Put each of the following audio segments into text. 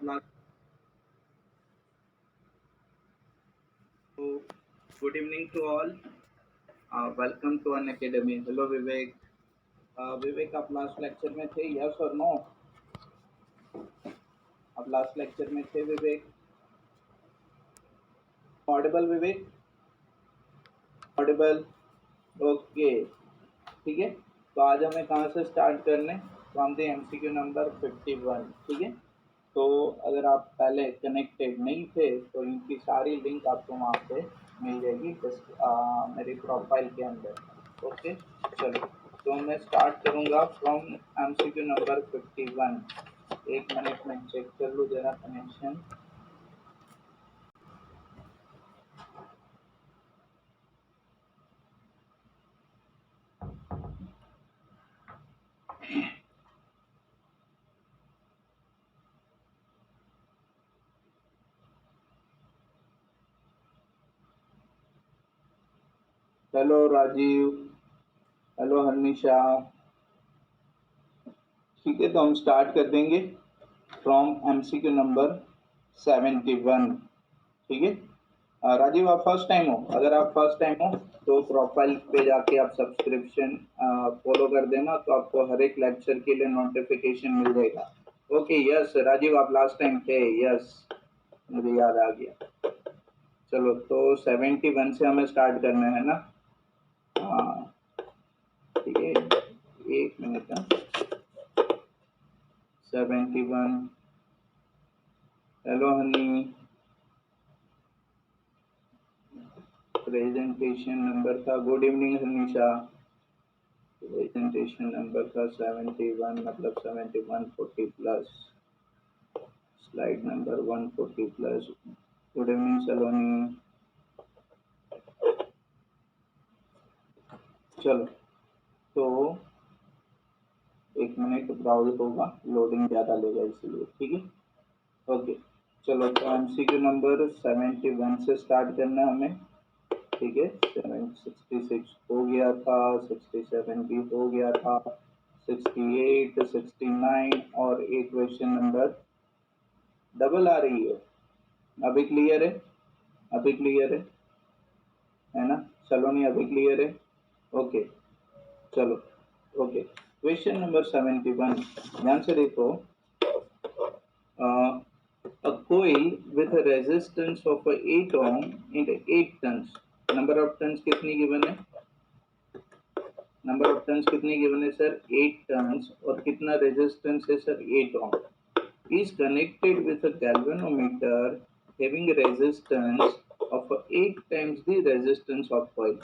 last. So, good evening to all. Welcome to an academy. Hello विवेक. विवेक आप last lecture में थे, yes और no? आप लास्ट लेक्चर में थे विवेक? ऑडिबल विवेक? ऑडिबल? ओके, ठीक है। तो आज हमें कहाँ से स्टार्ट करने? फ्रॉम द एमसीक्यू नंबर 51, ठीक है। तो अगर आप पहले कनेक्टेड नहीं थे तो इनकी सारी लिंक आपको वहाँ पे मिल जाएगी मेरी प्रोफाइल के अंदर। ओके, चलो तो मैं स्टार्ट करूँगा फ्रॉम एमसीक्यू नंबर 51। एक मिनट में चेक कर लूँ जरा कनेक्शन। हेलो राजीव, हेलो हर्निशा, ठीक है। तो हम स्टार्ट कर देंगे फ्रॉम एमसीक्यू नंबर 71, ठीक है। राजीव आप फर्स्ट टाइम हो? अगर आप फर्स्ट टाइम हो तो प्रोफाइल पे जाके आप सब्सक्रिप्शन फॉलो कर देना, तो आपको हर एक लेक्चर के लिए नोटिफिकेशन मिल जाएगा। ओके, यस राजीव आप लास्ट टाइम थे, यस मुझे याद आ गया। चलो तो 71 से हमें स्टार्ट करना है ना? हाँ ठीक है, एक मिनट का। 71, हेलो हनी। प्रेजेंटेशन नंबर था, good evening Hanisha. Presentation number था 71, मतलब 71 40 plus, slide number 140 plus. Good evening Saloni. चलो तो एक मिनट ब्राउज होगा, लोडिंग ज़्यादा लेगा इसलिए, ठीक है। ओके चलो, तो एमसीक्यू नंबर 71 से स्टार्ट करना है हमें, ठीक है। 66 हो गया था, 67 भी हो गया था, 68, 69 और एक क्वेश्चन नंबर डबल आ रही है। अभी क्लियर है? अभी क्लियर है ना? चलो नहीं, अभी क्लियर है? ओके चलो, ओके। क्वेश्चन नंबर 71, ध्यान से देखो। A coil with a resistance of 8 ohm and 8 tons. Number of turns कितनी गिवन है? नंबर ऑफ टर्न्स कितनी गिवन है सर? 8 टर्न्स। और कितना रेजिस्टेंस है sir? 8 ohm. Is connected with a galvanometer having a resistance of 8 times the resistance of coil.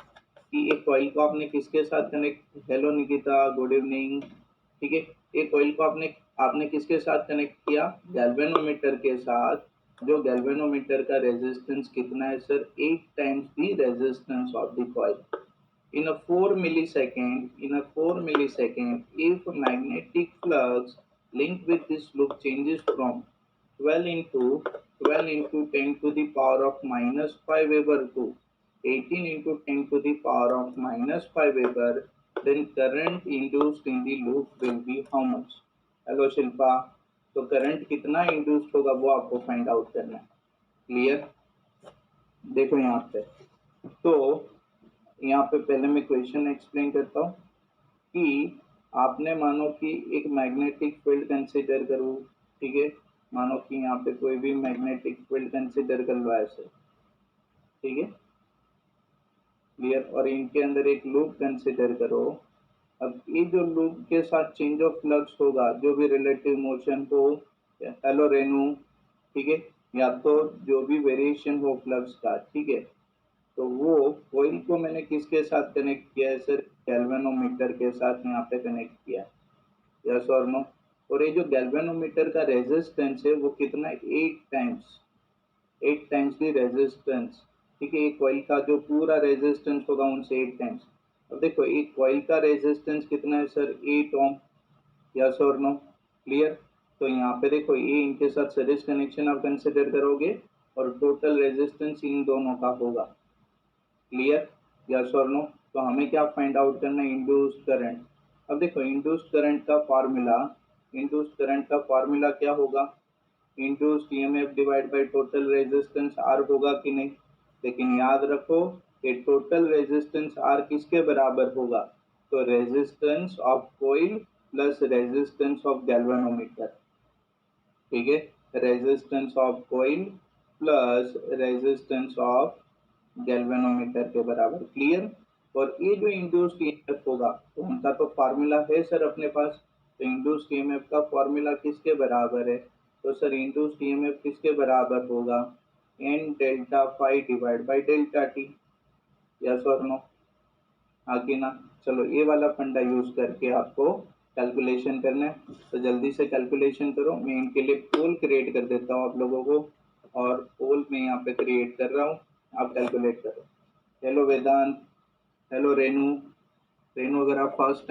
कि एक coil को आपने किसके साथ connect, hello Nikita good evening, ठीक है। एक कॉइल को आपने किसके साथ कनेक्ट किया? गैल्वेनोमीटर के साथ। जो गैल्वेनोमीटर का रेजिस्टेंस कितना है sir? 8 times the resistance of the coil. in a 4 millisecond if magnetic flux linked with this loop changes from 12 into 10 to the power of minus 5 Weber to 18 into 10 to the power of minus 5 Weber, then current induced in the loop will be how much? Hello Shilpa, तो current कितना induced होगा वो आपको find out करना है। Clear? देखो यहाँ पे, तो यहाँ पे पहले मैं क्वेश्चन एक्सप्लेन करता हूँ कि आपने मानो कि एक मैग्नेटिक फील्ड कंसीडर करो, ठीक है। मानो कि यहाँ पे कोई भी मैग्नेटिक फील्ड कंसीडर कर लो ऐसे, ठीक है, क्लियर। और इनके अंदर एक लूप कंसीडर करो। अब ये जो लूप के साथ चेंज ऑफ फ्लक्स होगा, जो भी रिलेटिव मोशन हो, हेलो रेनू, ठीक है, या तो जो भी वेरिएशन हो फ्लक्स का, ठीक है, तो वो कॉइल को मैंने किसके साथ कनेक्ट किया है सर? गैल्वेनोमीटर के साथ यहाँ पे कनेक्ट किया, यस और नो? और ये जो गैल्वेनोमीटर का रेजिस्टेंस है वो कितना? 8 टाइम्स की रेजिस्टेंस, ठीक है। एक कॉइल का जो पूरा रेजिस्टेंस होगा उनसे 8 टाइम्स। अब देखो एक कॉइल का रेजिस्टेंस कितना है सर? 8 ओम, यस और नो? क्लियर? तो यहाँ पे देखो ये इनके साथ सीरीज कनेक्शन आप कंसिडर करोगे और टोटल रेजिस्टेंस इन दोनों का होगा। क्लियर? यस और नो? तो हमें क्या फाइंड आउट करना है? Induced current. अब देखो इंड्यूस्ड करंट का फार्मूला क्या होगा? Induced EMF divide by total resistance R होगा कि नहीं। लेकिन याद रखो कि टोटल रेजिस्टेंस आर किसके बराबर होगा, तो resistance of coil plus resistance of galvanometer. ठीक है, resistance of coil plus resistance of galvanometer के बराबर। क्लियर। और ये जो इंड्यूस्ड ईएमएफ होगा तो उनका तो फार्मूला है सर अपने पास। तो इंड्यूस्ड ईएमएफ का फार्मूला किसके बराबर है, तो सर इंड्यूस्ड ईएमएफ किसके बराबर होगा, N delta phi divide by delta T. Yes और नो, हाँ कि ना। चलो ये वाला फंडा यूज करके आपको कैलकुलेशन करना है, तो जल्दी से कैलकुलेशन करो। मैं इनके लिए पोल क्रिएट कर देता हूँ आप लोगों को, और पोल मैं यहाँ पे क्रिएट कर रहा हूँ, आप कैलकुलेट करो। हेलो वेदांत, हेलो रेनू। रेनू अगर आप फर्स्ट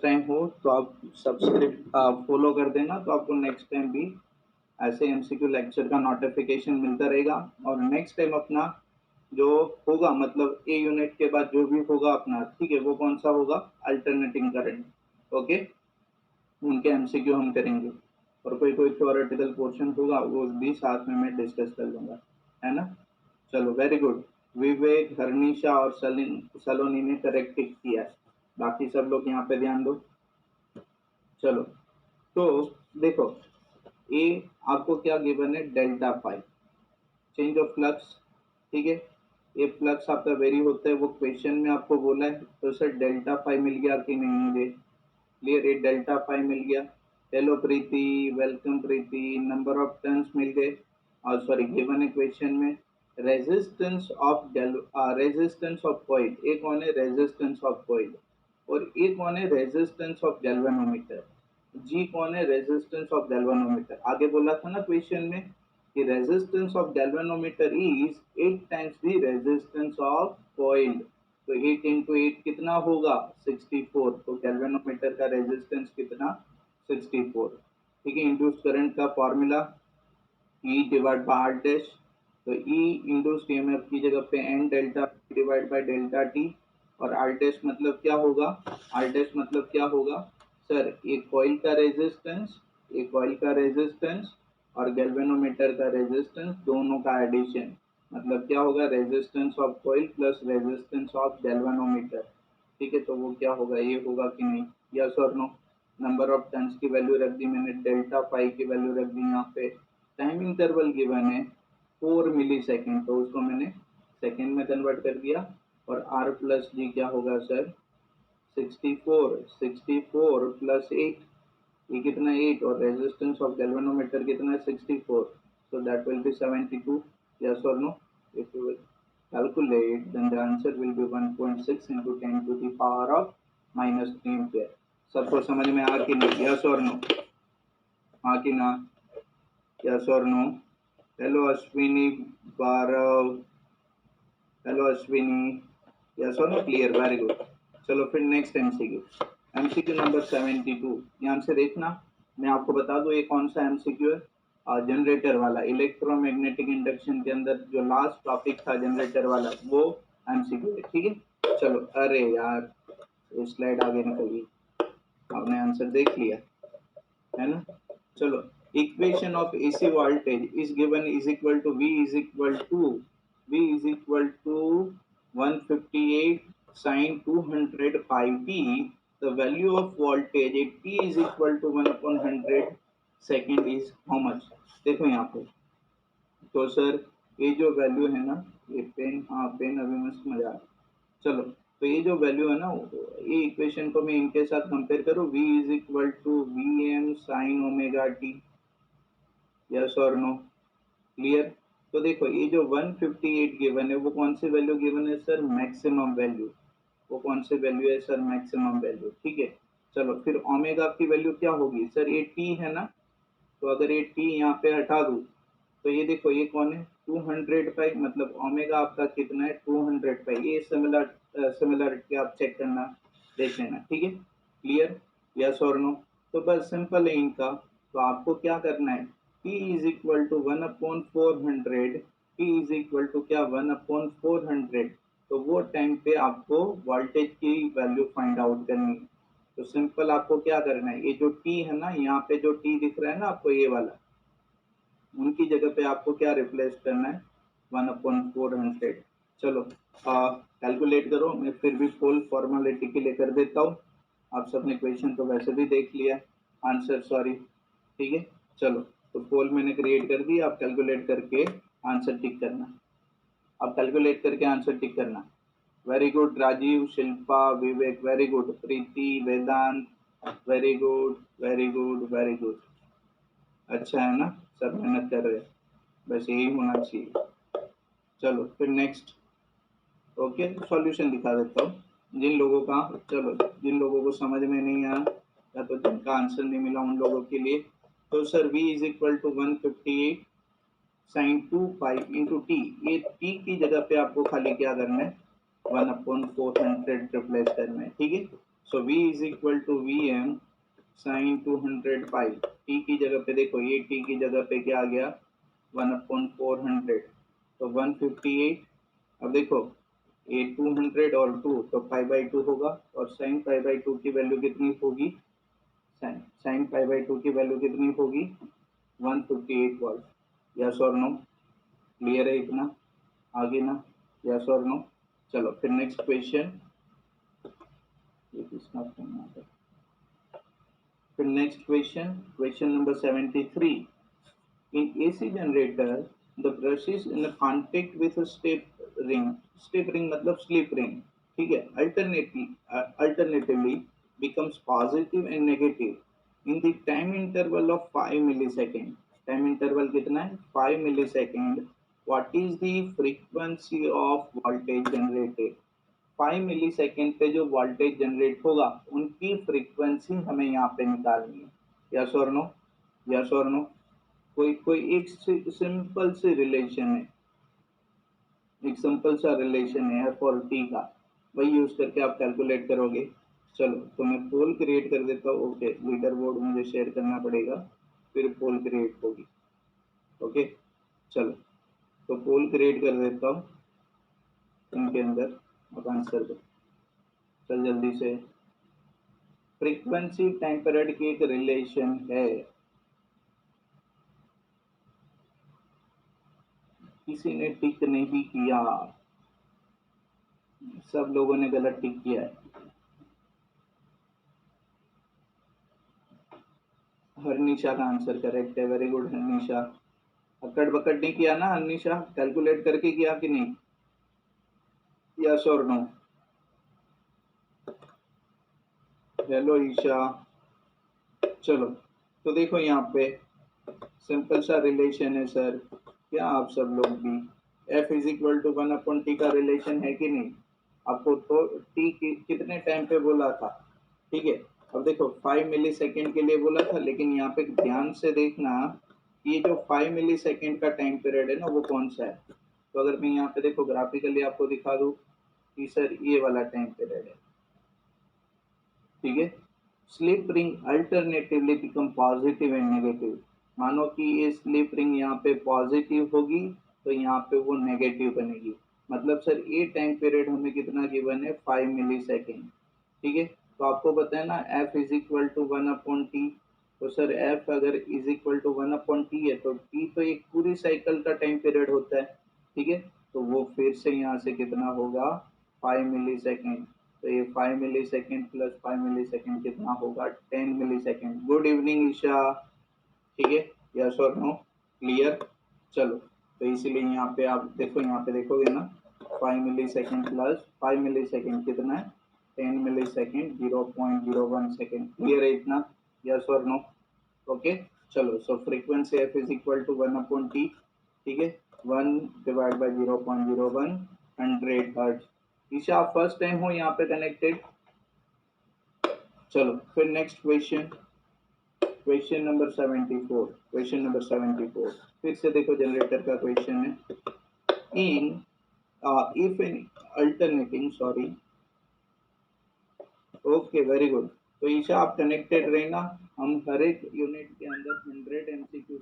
टाइम हो तो आप सब्सक्राइब फॉलो कर देना, तो आपको नेक्स्ट टाइम भी ऐसे एमसीक्यू लेक्चर का नोटिफिकेशन मिलता रहेगा। और नेक्स्ट टाइम अपना जो होगा, मतलब ए यूनिट के बाद जो भी होगा अपना, ठीक है, वो कौन सा होगा, अल्टरनेटिंग करंट। ओके, उनके एमसीक्यू हम करेंगे, और कोई कोई थ्योरेटिकल पोर्शन होगा वो भी साथ में मैं डिस्कस कर लूंगा, है ना। चलो वेरी गुड। विवेक, हर्निशा और सलोनी ने करेक्ट टिक किया है। बाकी सब लोग यहाँ पे ध्यान दो। चलो, तो देखो ए आपको क्या गिवन है, delta phi change of flux. ठीक है, ये फ्लक्स आपका वेरी होता है, वो क्वेश्चन में आपको बोला है, तो सर डेल्टा फाई मिल गया कि नहीं मुझे। क्लियर, ये डेल्टा फाई मिल गया। Hello Preeti, welcome Preeti. Number of turns मिल गए, और सॉरी गिवन है क्वेश्चन में। रेजिस्टेंस ऑफ कॉइल, एक कौन है, रेजिस्टेंस ऑफ कॉइल, और एक कौन है, रेजिस्टेंस ऑफ गैल्वेनोमीटर। जी कौन है, रेजिस्टेंस ऑफ गैल्वेनोमीटर। आगे बोला था ना क्वेश्चन में कि resistance of galvanometer is 8 times the resistance of coil. तो 8 इंटू 8 कितना होगा, 64। तो गैल्वेनोमीटर का रेजिस्टेंस कितना, 64। ठीक है, इंड्यूस्ड करंट का formula E divide by R dash. तो E इंड्यूस्ड ईएमएफ की जगह पे N delta divide by delta T, और आर डैश मतलब क्या होगा, आर डैश मतलब क्या होगा सर, एक कॉइल का रेजिस्टेंस, एक कॉइल का रेजिस्टेंस और गैल्वेनोमीटर का रेजिस्टेंस, दोनों का एडिशन, मतलब क्या होगा, resistance of coil plus resistance of galvanometer. ठीक है, तो वो क्या होगा, ये होगा कि नहीं, यस और नो। नंबर ऑफ टर्न्स की वैल्यू रख दी मैंने, डेल्टा फाई की वैल्यू रख दी यहाँ पे। टाइम इंटरवल गिवन है 4 मिली सेकेंड, तो उसको मैंने सेकेंड में कन्वर्ट कर दिया। और आर प्लस जी क्या होगा सर, 64, 64 प्लस 8, ये कितना 8, और रेजिस्टेंस ऑफ गैल्वेनोमीटर कितना है, 64, so that will be 72। Yes और no. If you calculate, then the answer will be 1.6 into 10 to the power of minus 3 ampere। सबको समझ में आ कि नहीं, यस और नो, हाँ कि ना, यस और नो। हेलो अश्विनी, बारव, हेलो अश्विनी, यस और नो, क्लियर, वेरी गुड। चलो फिर नेक्स्ट एमसीक्यू, एमसीक्यू नंबर 72। ध्यान से देखना, मैं आपको बता दूं ये कौन सा एमसीक्यू है, जनरेटर वाला। इलेक्ट्रोमैग्नेटिक इंडक्शन के अंदर जो लास्ट टॉपिक था जनरेटर वाला, वो एमसीक्यू है। ठीक है, चलो, अरे यार स्लाइड आगे निकल गई, आपने आंसर देख लिया, है ना। चलो, equation of AC voltage is given is equal to v is equal to 158 sin 200 pi t। the value of voltage at t is equal to 1 upon 100 second is how much। देखो यहाँ पे, तो sir ये जो value है ना, ये pen, हाँ पेन अभी मस्त मजा आ रहा है। चलो, तो ये जो वैल्यू है ना, ये इक्वेशन को मैं इनके साथ कंपेयर करूँ, v is equal to V M sine omega T, yes और नो, क्लियर। तो देखो ये जो 158 गिवन है, वो कौन सी वैल्यू गिवन है सर, मैक्सिमम वैल्यू। वो कौन सी वैल्यू है सर, मैक्सिमम वैल्यू। ठीक है, चलो फिर ओमेगा की वैल्यू क्या होगी सर, ये टी है ना, तो अगर ये टी यहाँ पे हटा दूँ, तो ये देखो ये कौन है, 200 पाई, मतलब ओमेगा आपका कितना है, 200 पाई। ये सिमिलरिटी आप चेक करना, देख लेना, ठीक है, क्लियर, यस और नो। तो बस सिंपल है इनका, तो आपको क्या करना है, P is equal to 1/400, P is equal to क्या, 1/400। तो वो टाइम पे आपको वोल्टेज की वैल्यू फाइंड आउट करनी है। तो सिंपल आपको क्या करना है, ये जो टी है ना, यहाँ पे जो टी दिख रहा है ना आपको, ये वाला, उनकी जगह पे आपको क्या रिप्लेस करना है, 1/400। चलो कैलकुलेट करो, मैं फिर भी फुल फॉर्मेलिटी के लिए कर देता हूँ। आप सबने क्वेश्चन तो वैसे भी देख लिया, आंसर सॉरी, ठीक है। चलो, तो पोल मैंने क्रिएट कर दी, आप कैलकुलेट करके आंसर टिक करना। अब कैलकुलेट करके आंसर टिक करना। Very good Rajeev, Shilpa, Vivek, very good, Preeti, Vedant, very good, very good, very good. अच्छा है ना, सब मेहनत कर रहे हैं, बस यही होना चाहिए। चलो फिर नेक्स्ट। ओके, सॉल्यूशन दिखा देता हूँ जिन लोगों का, चलो जिन लोगों को समझ में नहीं आया या तो जिनका आंसर नहीं मिला उन लोगों के लिए। तो sir v is equal to 158 sine 2 pi into T, ये टी की जगह पे आपको खाली क्या करना है, 1/400 रिप्लेस करना है, ठीक है। So v is equal to V M sine 200 pi, T की जगह पे देखो, ये टी की जगह पे क्या आ गया, 1/400, तो 158। अब देखो ये 200 और 2 तो पाई/2 होगा, और साइन पाई/2 की वैल्यू कितनी होगी, साइन पाई/2 की वैल्यू कितनी होगी, 158 वॉट। यस और नो, क्लियर है इतना, आगे ना, यस और नो। चलो फिर नेक्स्ट क्वेश्चन, फिर next question, question number 73। In AC generator, the brush is in contact with a step ring मतलब slip ring, ठीक है। Alternatively becomes positive and negative in the time interval of 5 millisecond. Time interval कितना है, 5 millisecond. What is the frequency of voltage generated? 5 millisecond पे जो voltage generate होगा उनकी frequency हमें यहाँ पे निकालनी है। यस और नो, यस और नो। कोई कोई एक सिंपल से रिलेशन है, एक सिंपल सा रिलेशन है एफ और टी का, वही यूज करके आप कैलकुलेट करोगे। चलो तो मैं पोल क्रिएट कर देता हूँ। ओके, लीडर बोर्ड मुझे शेयर करना पड़ेगा, फिर पोल क्रिएट होगी। ओके, चलो तो पोल क्रिएट कर देता हूँ इनके अंदर, अब आंसर दो चल जल्दी से। फ्रीक्वेंसी टाइम पीरियड की एक रिलेशन है, किसी ने टिक नहीं किया, सब लोगों ने गलत टिक किया है। हर्निशा का आंसर करेक्ट है, वेरी गुड हर्निशा। अकड़ बकड़ नहीं किया ना हर्निशा, कैलकुलेट करके किया कि नहीं, यस और नो। हेलो ईशा। चलो तो देखो यहाँ पे सिंपल सा रिलेशन है सर, क्या आप सब लोग भी, F is equal to 1/t का रिलेशन है कि नहीं, आपको तो टी कितने टाइम पे बोला था, ठीक है। अब देखो 5 मिली सेकेंड के लिए बोला था, लेकिन यहाँ पे ध्यान से देखना, ये जो 5 मिली सेकेंड का टाइम पीरियड है ना वो कौन सा है। तो अगर मैं यहाँ पे देखो ग्राफिकली आपको दिखा दूँ कि सर ये वाला टाइम पीरियड है, ठीक है। Slip ring alternatively become positive and negative, मानो कि ये स्लिप रिंग यहाँ पे पॉजिटिव होगी तो यहाँ पे वो नेगेटिव बनेगी। मतलब सर ये टाइम पीरियड हमें कितना गिवन है, 5 मिली सेकेंड, ठीक है। तो आपको पता है ना F is equal to 1/t, तो सर एफ अगर इज इक्वल टू 1/t है तो टी तो एक पूरी साइकिल का टाइम पीरियड होता है, ठीक है। तो वो फिर से यहाँ से कितना होगा, 5 मिली सेकेंड। तो ये 5 मिली सेकेंड प्लस 5 मिली सेकेंड कितना होगा, 10 मिली सेकेंड। गुड इवनिंग ईशा, ठीक है, यस और नो, क्लियर। चलो तो इसीलिए यहाँ पे आप देखो, यहाँ पे देखोगे ना 5 मिली सेकेंड प्लस 5 मिली सेकेंड कितना है, 10 मिली सेकेंड, 0.01 सेकेंड, क्लियर है इतना, यस और नो। ओके, चलो so frequency F is equal to 1/t, ठीक है, 1 डिवाइड बाई 0.01 100 हर्ट्ज। ईशा आप फर्स्ट टाइम हो यहाँ पे कनेक्टेड। चलो फिर next question, question number 74, question number 74 फिर से देखो जनरेटर का क्वेश्चन है। In if N alternating sorry, okay very good. तो ईशा आप कनेक्टेड रहना, हम हर एक यूनिट के अंदर 100 एमसीक्यू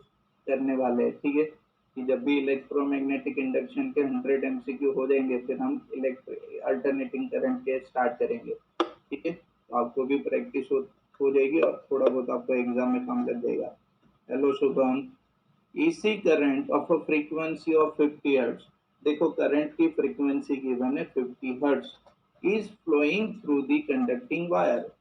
करने वाले हैं, ठीक है। कि जब भी इलेक्ट्रोमैग्नेटिक इंडक्शन के 100 एमसीक्यू हो जाएंगे फिर हम अल्टरनेटिंग करंट के स्टार्ट करेंगे, ठीक है। तो आपको भी प्रैक्टिस हो जाएगी और थोड़ा बहुत आपको एग्जाम में काम लग जाएगा। हेलो शुभम। इसी current of a frequency of 50 hertz, देखो करंट की फ्रीक्वेंसी गिवन है 50 hertz, is flowing through the conducting wire,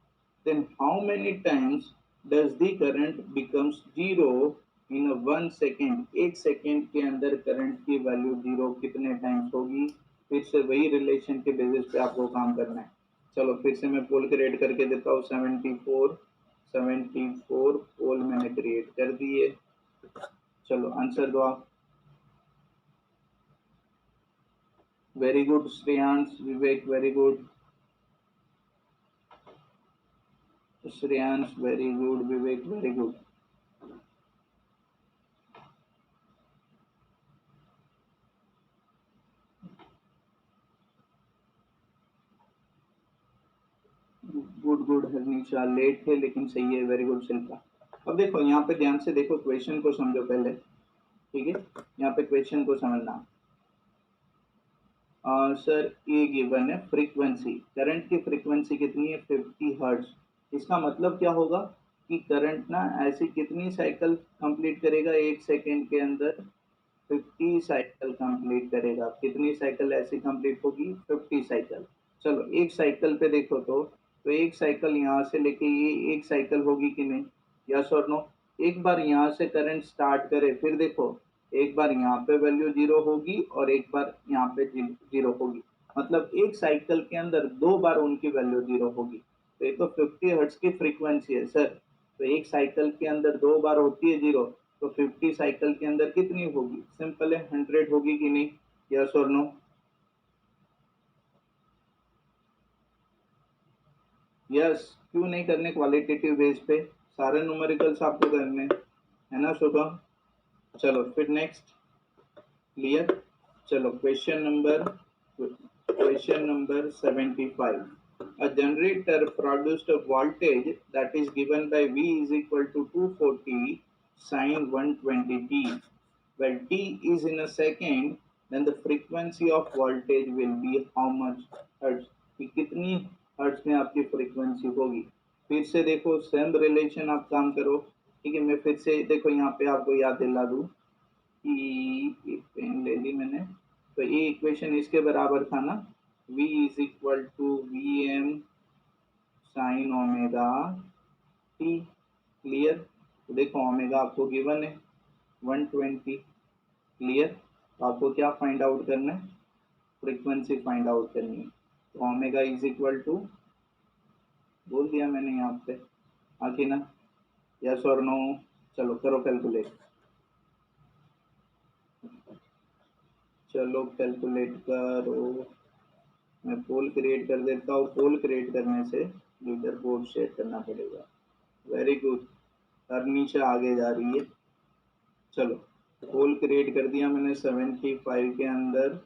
then how many times does the current becomes zero in a 1 second? 1 second के अंदर करंट की value zero कितने times होगी? फिर से वही रिलेशन के बेसिस पे आपको काम करना है। चलो फिर से मैं पोल क्रिएट करके देता हूँ। 74 पोल मैंने क्रिएट कर दिए। चलो आंसर दो आप। Very good Shreyansh, Vivek very good, Shreyansh very good, Vivek very good. Good good Harnisha, late थे लेकिन सही है, वेरी गुड शिल्पा। अब देखो यहाँ पे ध्यान से देखो, क्वेश्चन को समझो पहले, ठीक है? यहाँ पे क्वेश्चन को समझना। सर ये गिवन है फ्रीक्वेंसी, करंट की फ्रीक्वेंसी कितनी है? 50 हर्ट्ज। इसका मतलब क्या होगा कि करंट ना ऐसी कितनी साइकिल कंप्लीट करेगा 1 सेकेंड के अंदर? 50 साइकिल कंप्लीट करेगा। कितनी साइकिल ऐसी कंप्लीट होगी? 50 साइकिल। चलो एक साइकिल पे देखो तो एक साइकिल यहाँ से लेके ये एक साइकिल होगी कि नहीं? यस और नो? एक बार यहाँ से करंट स्टार्ट करे, फिर देखो एक बार यहाँ पे वैल्यू जीरो होगी और एक बार यहाँ पे जीरो होगी, मतलब एक साइकिल के अंदर दो बार उनकी वैल्यू जीरो होगी। तो ये तो 50 हर्ट्ज की फ्रीक्वेंसी है सर, तो एक साइकिल के अंदर दो बार होती है जीरो, तो 50 साइकिल के अंदर कितनी होगी? सिंपल है, 100 होगी कि नहीं? यस और नो? यस, क्यों नहीं करने क्वालिटेटिव बेस पे? सारे न्यूमेरिकल्स आपको करने है ना शुभम? चलो फिर नेक्स्ट, क्लियर? चलो question number 75। A generator produced a voltage that is given by V is equal to 240 sin 120t. When t is in a second, then the frequency of voltage will be how much hertz? कि कितनी hertz में आपकी frequency होगी? फिर से देखो same relation आप काम करो, ठीक है? मैं फिर से देखो यहाँ पे आपको याद दिला दूँ कि पेन ले ली मैंने, तो ये इक्वेशन इसके बराबर था ना, v is equal to V M sine omega T. Clear? तो देखो ओमेगा आपको गिवन है 120। क्लियर? तो आपको क्या फाइंड आउट करना है? फ्रीक्वेंसी फाइंड आउट करनी है। तो ओमेगा इज इक्वल टू, बोल दिया मैंने यहाँ पे, आखिर ना? यस और नो? चलो करो कैलकुलेट। चलो कैलकुलेट करो। मैं पोल क्रिएट कर देता हूँ। पोल क्रिएट करने से लीडर बोर्ड शेयर करना पड़ेगा। वेरी गुड, अर्निशा आगे जा रही है। चलो पोल क्रिएट कर दिया मैंने 75 के अंदर,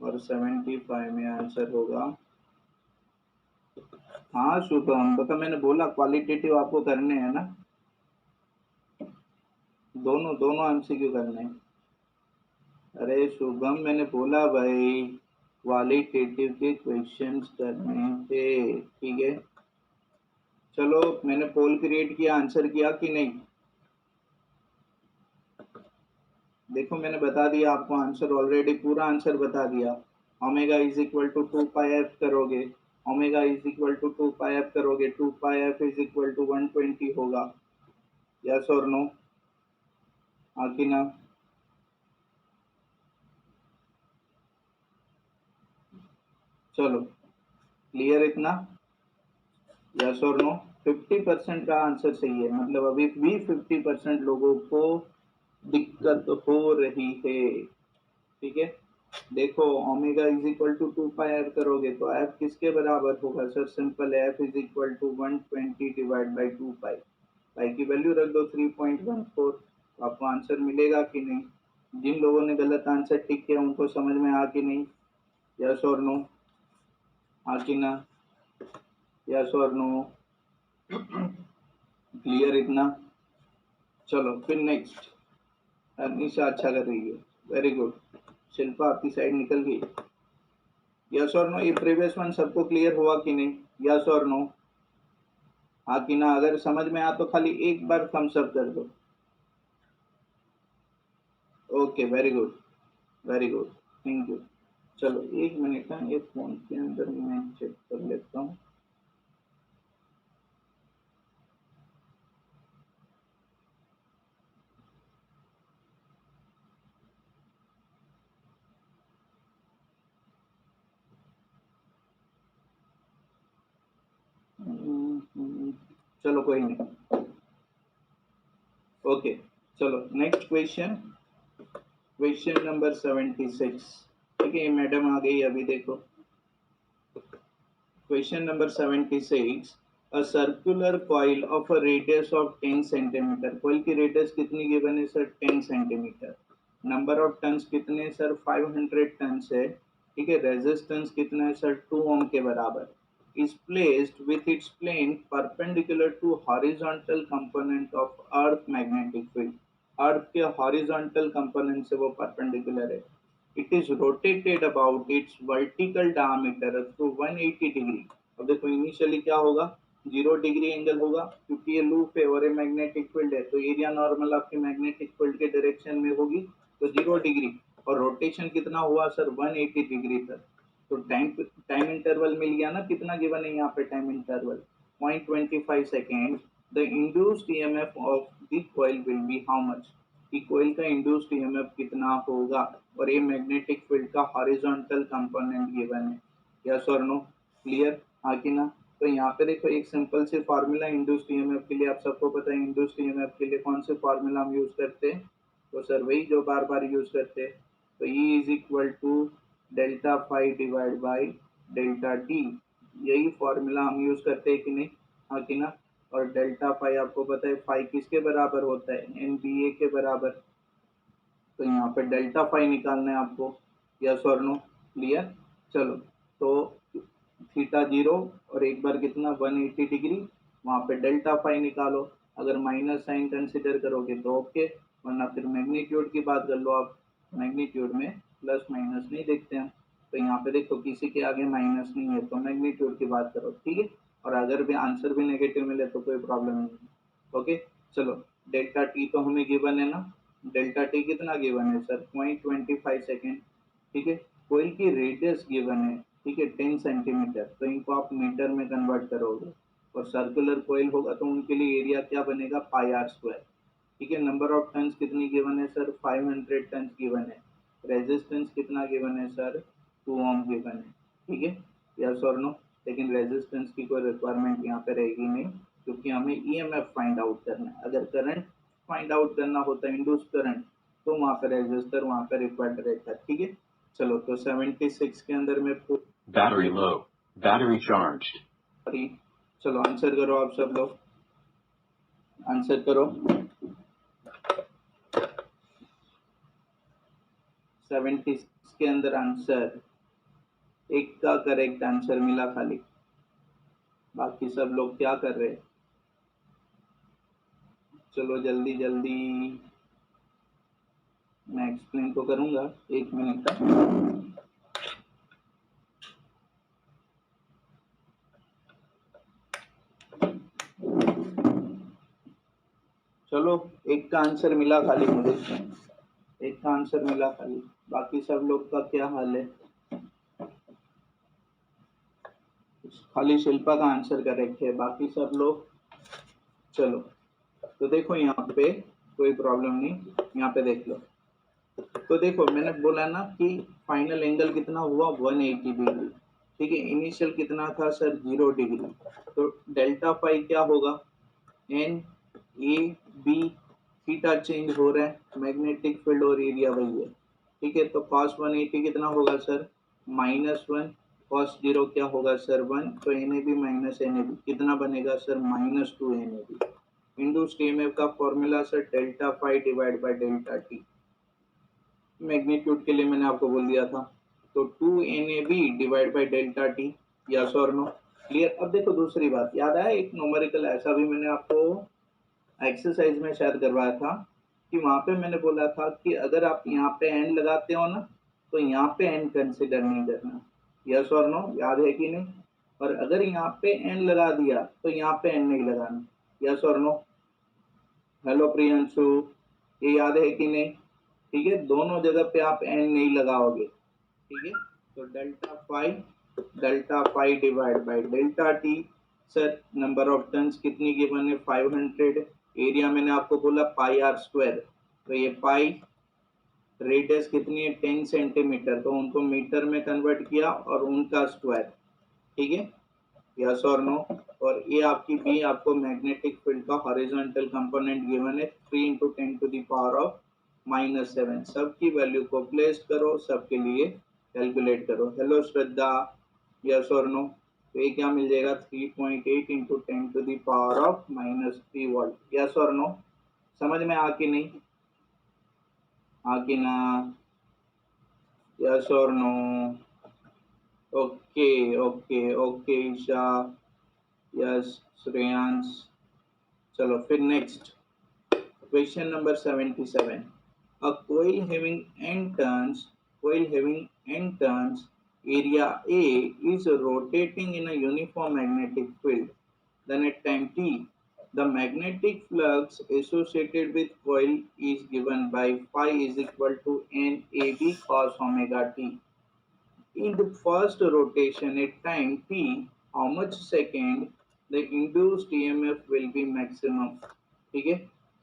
और 75 में आंसर होगा। हाँ शुभम, बता, मैंने बोला क्वालिटेटिव आपको करने हैं ना, दोनों दोनों एमसीक्यू करने हैं। अरे शुभम मैंने बोला भाई क्वालिटेटिव के क्वेश्चंस करने थे, ठीक है? चलो मैंने पोल क्रिएट किया, आंसर किया कि नहीं? देखो मैंने बता दिया आपको आंसर, ऑलरेडी पूरा आंसर बता दिया। Omega is equal to 2 pi F करोगे, omega is equal to 2 pi F करोगे, 2 pi F is equal to 120 होगा। यस और नो? हाँ कि ना? चलो क्लियर इतना? यस और नो? 50% का आंसर सही है, मतलब अभी भी 50% लोगों को दिक्कत हो रही है, ठीक है? देखो omega is equal to 2 pi F करोगे तो एफ किसके बराबर होगा सर? सिंपल है, F is equal to 120 divide by 2 pi. Pi की वैल्यू रख दो 3.14, तो आपको आंसर मिलेगा कि नहीं? जिन लोगों ने गलत आंसर टिक किया उनको समझ में आ कि नहीं? यस और नो? हाँ कि ना? यस और नो? क्लियर इतना? चलो फिर नेक्स्ट। निशा अच्छा कर रही है, वेरी गुड। शिल्पा आपकी साइड निकल गई। यस और नो? ये प्रीवियस वन सबको क्लियर हुआ कि नहीं? यस और नो? हाँ कि ना? अगर समझ में आ तो खाली एक बार थम्स अप कर दो। Okay, very good, very good, thank you. चलो एक मिनट ना, ये फोन के अंदर मैं चेक कर लेता हूँ। चलो कोई नहीं। ओके, चलो नेक्स्ट क्वेश्चन, क्वेश्चन नंबर 76। ठीक है, मैडम आ गई अभी, देखो question number 76। A circular coil of a radius of 10 centimetre, coil की रेडियस कितनी गिवन है sir? 10 centimetre. Number of turns कितने हैं सर? 500 टन्स है। ठीक है, रेजिस्टेंस कितना है सर? 2 ओम के बराबर। is placed with its plane perpendicular to horizontal component of earth magnetic field, अर्थ के हॉरिजॉन्टल कंपोनेंट से वो परपेंडिकुलर है। It is rotated about it's vertical diameter through 180 degree. अब देखो इनिशियली क्या होगा? 0 डिग्री एंगल होगा, क्योंकि ये लूप है और ये मैग्नेटिक फील्ड है, तो एरिया नॉर्मल आपके मैग्नेटिक फील्ड के डायरेक्शन में होगी, तो 0 डिग्री। और रोटेशन कितना हुआ सर? 180 डिग्री तक। तो टाइम टाइम इंटरवल मिल गया ना? कितना गिवन है यहाँ पे time interval? 0.25 second. The induced EMF of the coil will be how much? कि कोयल का इंड्यूस्ड ईएमएफ कितना होगा, और ये मैग्नेटिक फील्ड का हॉरिजॉन्टल कंपोनेंट गिवन है। यस और नो? क्लियर? हाँ कि ना? तो यहाँ पे देखो एक सिंपल से फार्मूला इंड्यूस्ड ईएमएफ के लिए, आप सबको पता है इंड्यूस्ड ईएमएफ के लिए कौन से फार्मूला हम यूज करते हैं? तो सर वही जो बार बार यूज करते हैं। तो E is equal to delta phi divide by delta T, यही फॉर्मूला हम यूज करते हैं कि नहीं? हाँ कि ना? और डेल्टा फाई आपको पता है फाई किसके बराबर होता है? NBA के बराबर। तो यहाँ पे डेल्टा फाई निकालना है आपको। यस और नो? क्लियर? चलो, तो थीटा 0 और एक बार कितना? 180 डिग्री। वहाँ पे डेल्टा फाई निकालो। अगर माइनस साइन कंसिडर करोगे तो ओके, वरना फिर मैग्नीट्यूड की बात कर लो आप। मैग्नीट्यूड में प्लस माइनस नहीं देखते हम। तो यहाँ पे देखो किसी के आगे माइनस नहीं है, तो मैग्नीट्यूड की बात करो। ठीक है, और अगर भी आंसर भी नेगेटिव मिले तो कोई प्रॉब्लम नहीं है। ओके, चलो डेल्टा टी तो हमें गिवन है ना? डेल्टा टी कितना गिवन है सर? 0.25 सेकेंड। ठीक है, कोयल की रेडियस गिवन है, ठीक है, 10 सेंटीमीटर, तो इनको आप मीटर में कन्वर्ट करोगे। और सर्कुलर कोयल होगा तो उनके लिए एरिया क्या बनेगा? Pi R square. ठीक है, नंबर ऑफ टन्स कितनी गिवन है सर? 500 टन्स गिवन है। रेजिस्टेंस कितना गिवन है सर? 2 ओम गिवन है। ठीक है, यस और नो? लेकिन रेजिस्टेंस की कोई रिक्वायरमेंट यहाँ पे रहेगी नहीं, क्योंकि हमें ईएमएफ फाइंड आउट करना है। अगर करंट फाइंड आउट करना होता है, इंड्यूस करंट, तो वहाँ पे रेजिस्टर वहाँ पे रिक्वायर्ड रहता है। ठीक है, चलो तो 76 के अंदर में Battery low. Battery charged. चलो आंसर करो आप सब लोग, आंसर करो। 76 के अंदर आंसर, एक का करेक्ट आंसर मिला खाली, बाकी सब लोग क्या कर रहे हैं? चलो जल्दी जल्दी, मैं एक्सप्लेन तो करूंगा, एक मिनट का। चलो एक का आंसर मिला खाली मुझे, एक का आंसर मिला खाली, बाकी सब लोग का क्या हाल है? खाली शिल्पा का आंसर करेक्ट है, बाकी सब लोग। चलो तो देखो यहाँ पे कोई प्रॉब्लम नहीं, यहाँ पे देख लो। तो देखो मैंने बोला ना कि फाइनल एंगल कितना हुआ? 180 डिग्री। ठीक है, इनिशियल कितना था सर? 0 डिग्री। तो डेल्टा फाई क्या होगा? N A B, theta change हो रहा है, मैग्नेटिक फील्ड और एरिया वही है। ठीक है, तो cos 180 कितना होगा सर? -1। cos 0 क्या होगा सर? 1। तो NAB माइनस NAB कितना बनेगा सर? -2 NAB। इंड्यूस्ड ईएमएफ का formula sir delta phi divide by delta T. Magnitude के लिए मैंने आपको बोल दिया था, तो 2 NAB divide by delta T. Yes और नो? क्लियर? अब देखो दूसरी बात याद आया, एक न्यूमेरिकल ऐसा भी मैंने आपको एक्सरसाइज में शेयर करवाया था, कि वहां पे मैंने बोला था कि अगर आप यहाँ पे एन लगाते हो ना, तो यहाँ पे एन कंसिडर नहीं करना। यस और नो? याद है कि नहीं? और अगर यहाँ पे n लगा दिया तो यहाँ पे n नहीं लगाना। यस और नो? हेलो प्रियंशु, ये याद है कि नहीं? ठीक है, दोनों जगह पे आप n नहीं लगाओगे। ठीक है, तो delta phi divide by delta T. Sir number of turns कितनी गिवन है? 500। एरिया मैंने आपको बोला पाई आर स्क्वायर, तो ये पाई, रेडियस कितनी है? 10 सेंटीमीटर, तो उनको मीटर में कन्वर्ट किया और उनका स्क्वायर। ठीक है, यस और नो? और ये आपकी बी, आपको मैग्नेटिक फील्ड का हॉरिजॉन्टल कंपोनेंट गिवन है 3 into 10 to the power of -7। सबकी वैल्यू को प्लेस करो, सबके लिए कैलकुलेट करो। हेलो श्रद्धा, यस और नो? तो ये क्या मिल जाएगा? 3.8 into 10 to the power of -3 volt. Yes और नो? समझ में आ कि नहीं? आ कि ना? यस और no? Okay okay okay Isha, yes Shreyansh. चलो फिर next question number 77। A coil having n turns, area A is rotating in a uniform magnetic field. Then at time t, the magnetic flux associated with coil is given by phi is equal to NAB cos omega t. In the first rotation at time t, how much second the induced EMF will be maximum? ठीक है,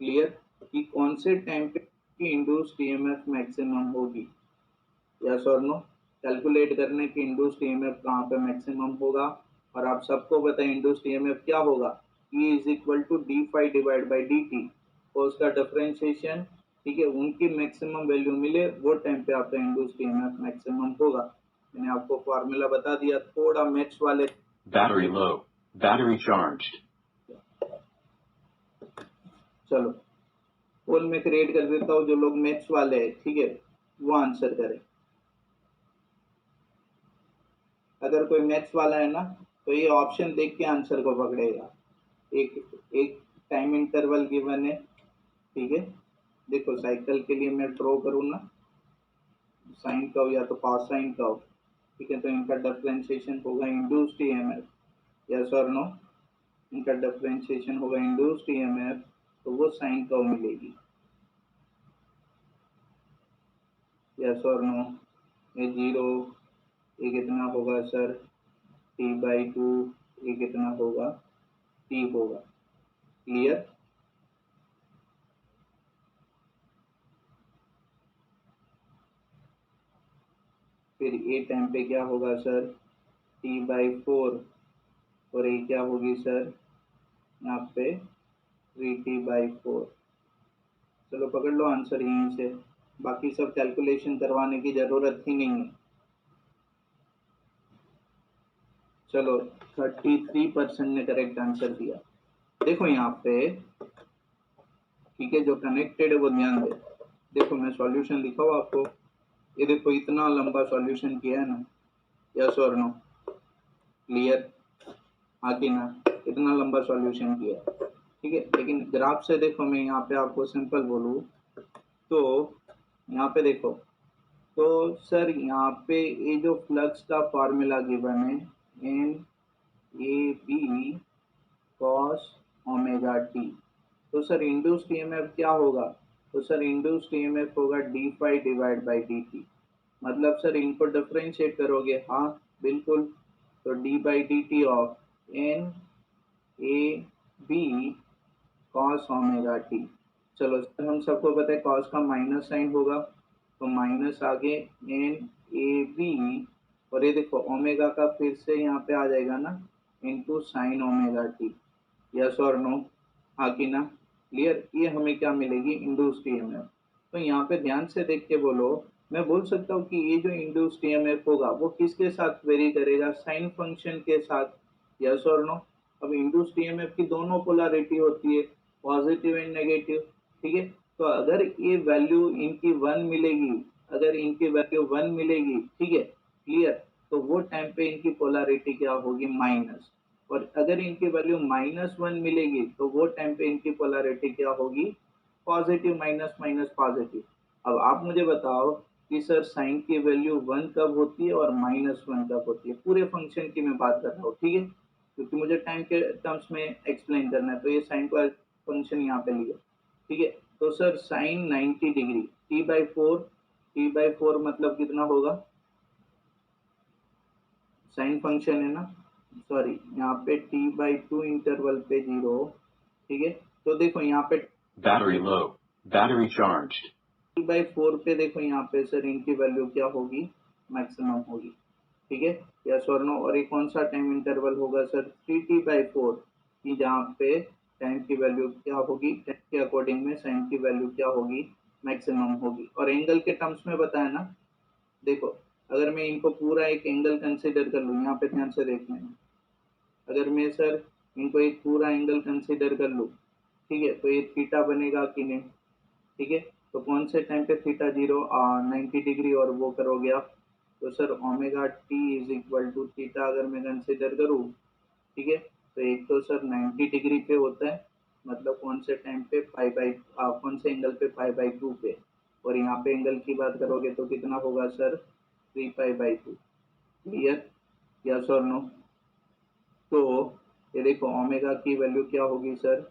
clear? कि कौन से time पे induced EMF maximum होगी? Yes और no? Calculate करने की इंड्यूस्ड ईएमएफ कहाँ पे मैक्सिमम होगा? और आप सबको पता है इंड्यूस्ड ईएमएफ क्या होगा? E is equal to D phi divide by D T, और उसका डिफरेंशिएशन। ठीक है, उनकी मैक्सिमम वैल्यू मिले वो टाइम पे आपका इंड्यूस्ड ईएमएफ मैक्सिमम होगा। मैंने आपको फॉर्मूला बता दिया, थोड़ा मैथ्स वाले। Battery low. Battery charged. चलो पोल में क्रिएट कर देता हूँ, जो लोग मैथ्स वाले हैं ठीक है वो आंसर करें। अगर कोई मैथ्स वाला है ना तो ये ऑप्शन देख के आंसर को पकड़ेगा। एक टाइम इंटरवल गिवन है, ठीक है। देखो साइकिल के लिए मैं ड्रॉ करूँ ना, साइन कर्व या तो पास साइन कर्व, ठीक है, तो इनका डिफरेंशिएशन होगा इंड्यूस्ड ईएमएफ। यस और नो? इनका डिफरेंशिएशन होगा इंड्यूस्ड ईएमएफ, तो वो साइन कर्व मिलेगी। यस और नो? ये 0, ये कितना होगा सर? t/2, ये कितना होगा? t होगा। क्लियर? फिर ये टाइम पे क्या होगा सर? t/4, और ये क्या होगी सर? यहाँ पे 3t/4। चलो पकड़ लो आंसर यहीं से, बाकी सब कैलकुलेशन करवाने की जरूरत ही नहीं है। चलो 33% ने करेक्ट आंसर दिया। देखो यहाँ पे, ठीक है, जो कनेक्टेड है वो ध्यान दे। देखो मैं सॉल्यूशन लिखा हूँ आपको, ये देखो इतना लंबा सॉल्यूशन किया है ना। यस और नो? क्लियर? हाँ कि ना? इतना लंबा सॉल्यूशन किया, ठीक है। लेकिन ग्राफ से देखो, मैं यहाँ पे आपको सिंपल बोलूँ तो यहाँ पे देखो, तो सर यहाँ पे ये जो फ्लक्स का फॉर्मूला गिवन है NAB cos ओमेगा टी, तो सर इंड्यूस्ड ईएमएफ क्या होगा? तो सर इंड्यूस्ड ईएमएफ होगा D phi divide by D T. मतलब सर इनको डिफरेंशिएट करोगे, हाँ बिल्कुल, तो D by D T of NAB cos omega T. चलो सर हम सबको पता है cos का माइनस साइन होगा, तो माइनस आगे NAB, और ये देखो ओमेगा का फिर से यहाँ पे आ जाएगा ना into sine omega T. Yes और नो? हाँ कि ना? क्लियर? ये हमें क्या मिलेगी? Induced EMF. तो यहाँ पे ध्यान से देख के बोलो, मैं बोल सकता हूँ कि ये जो इंड्यूस्ड ईएमएफ होगा वो किसके साथ वेरी करेगा? साइन फंक्शन के साथ। यस और नो? अब इंड्यूस्ड ईएमएफ की दोनों पोलैरिटी होती है, पॉजिटिव एंड नेगेटिव, ठीक है। तो अगर ये वैल्यू इनकी 1 मिलेगी, अगर इनकी वैल्यू 1 मिलेगी, ठीक है, क्लियर, तो वो टाइम पे इनकी पोलैरिटी क्या होगी? माइनस। और अगर इनकी वैल्यू -1 मिलेगी तो वो टाइम पे इनकी पोलैरिटी क्या होगी? पॉजिटिव। Minus minus positive. अब आप मुझे बताओ कि सर साइन की वैल्यू 1 कब होती है और -1 कब होती है, पूरे फंक्शन की मैं बात कर रहा हूँ, ठीक है, क्योंकि मुझे टाइम के टर्म्स में एक्सप्लेन करना है, तो ये साइन का फंक्शन यहाँ पे लिया, ठीक है। तो sir sine 90 degree T by four मतलब कितना होगा, साइन फंक्शन है ना, सॉरी यहाँ पे t/2 इंटरवल पे 0, ठीक है। तो देखो यहाँ पे Battery low. Battery charged. t/4 पे देखो यहाँ पे सर इनकी वैल्यू क्या होगी, मैक्सिमम होगी, ठीक है, यस और नो। और ये कौन सा टाइम इंटरवल होगा सर, 3t/4 की, जहाँ पे टाइम की वैल्यू क्या होगी, टाइम के अकॉर्डिंग में साइन की वैल्यू क्या होगी, मैक्सिमम होगी। और एंगल के टर्म्स में बताया ना, देखो अगर मैं इनको पूरा एक एंगल कंसिडर कर लूँ, यहाँ पे ध्यान से देख लेना, अगर मैं सर इनको एक पूरा एंगल कंसिडर कर लूँ, ठीक है, तो ये थीटा बनेगा कि नहीं, ठीक है। तो कौन से टाइम पे थीटा 90 डिग्री और वो करोगे आप, तो sir omega T is equal to theta अगर मैं कंसिडर करूँ, ठीक है, तो एक तो सर 90 डिग्री पे होता है, मतलब कौन से टाइम पे कौन से एंगल पे π/2 पे, और यहाँ पे एंगल की बात करोगे तो कितना होगा सर, 3π/2, क्लियर, यस और नो। तो ये देखो ओमेगा की वैल्यू क्या होगी sir,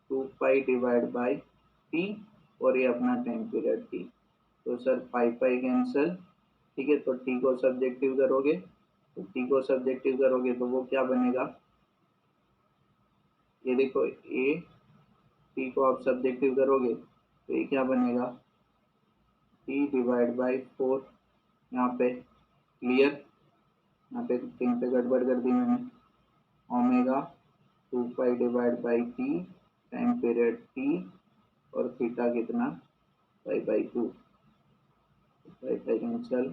2 pi divide by T, और ये अपना टाइम पीरियड टी, तो सर पाई पाई कैंसल, ठीक है। तो टी को सब्जेक्टिव करोगे, तो वो क्या बनेगा, ये देखो ए, टी को आप सब्जेक्टिव करोगे तो ये क्या बनेगा, टी डिवाइड बाई 4, यहाँ पे क्लियर, यहाँ पे कहीं पे गड़बड़ कर दी मैंने, omega 2 pi divide by T, time period T, और थीटा कितना, π/2, पाई पाई कैंसल,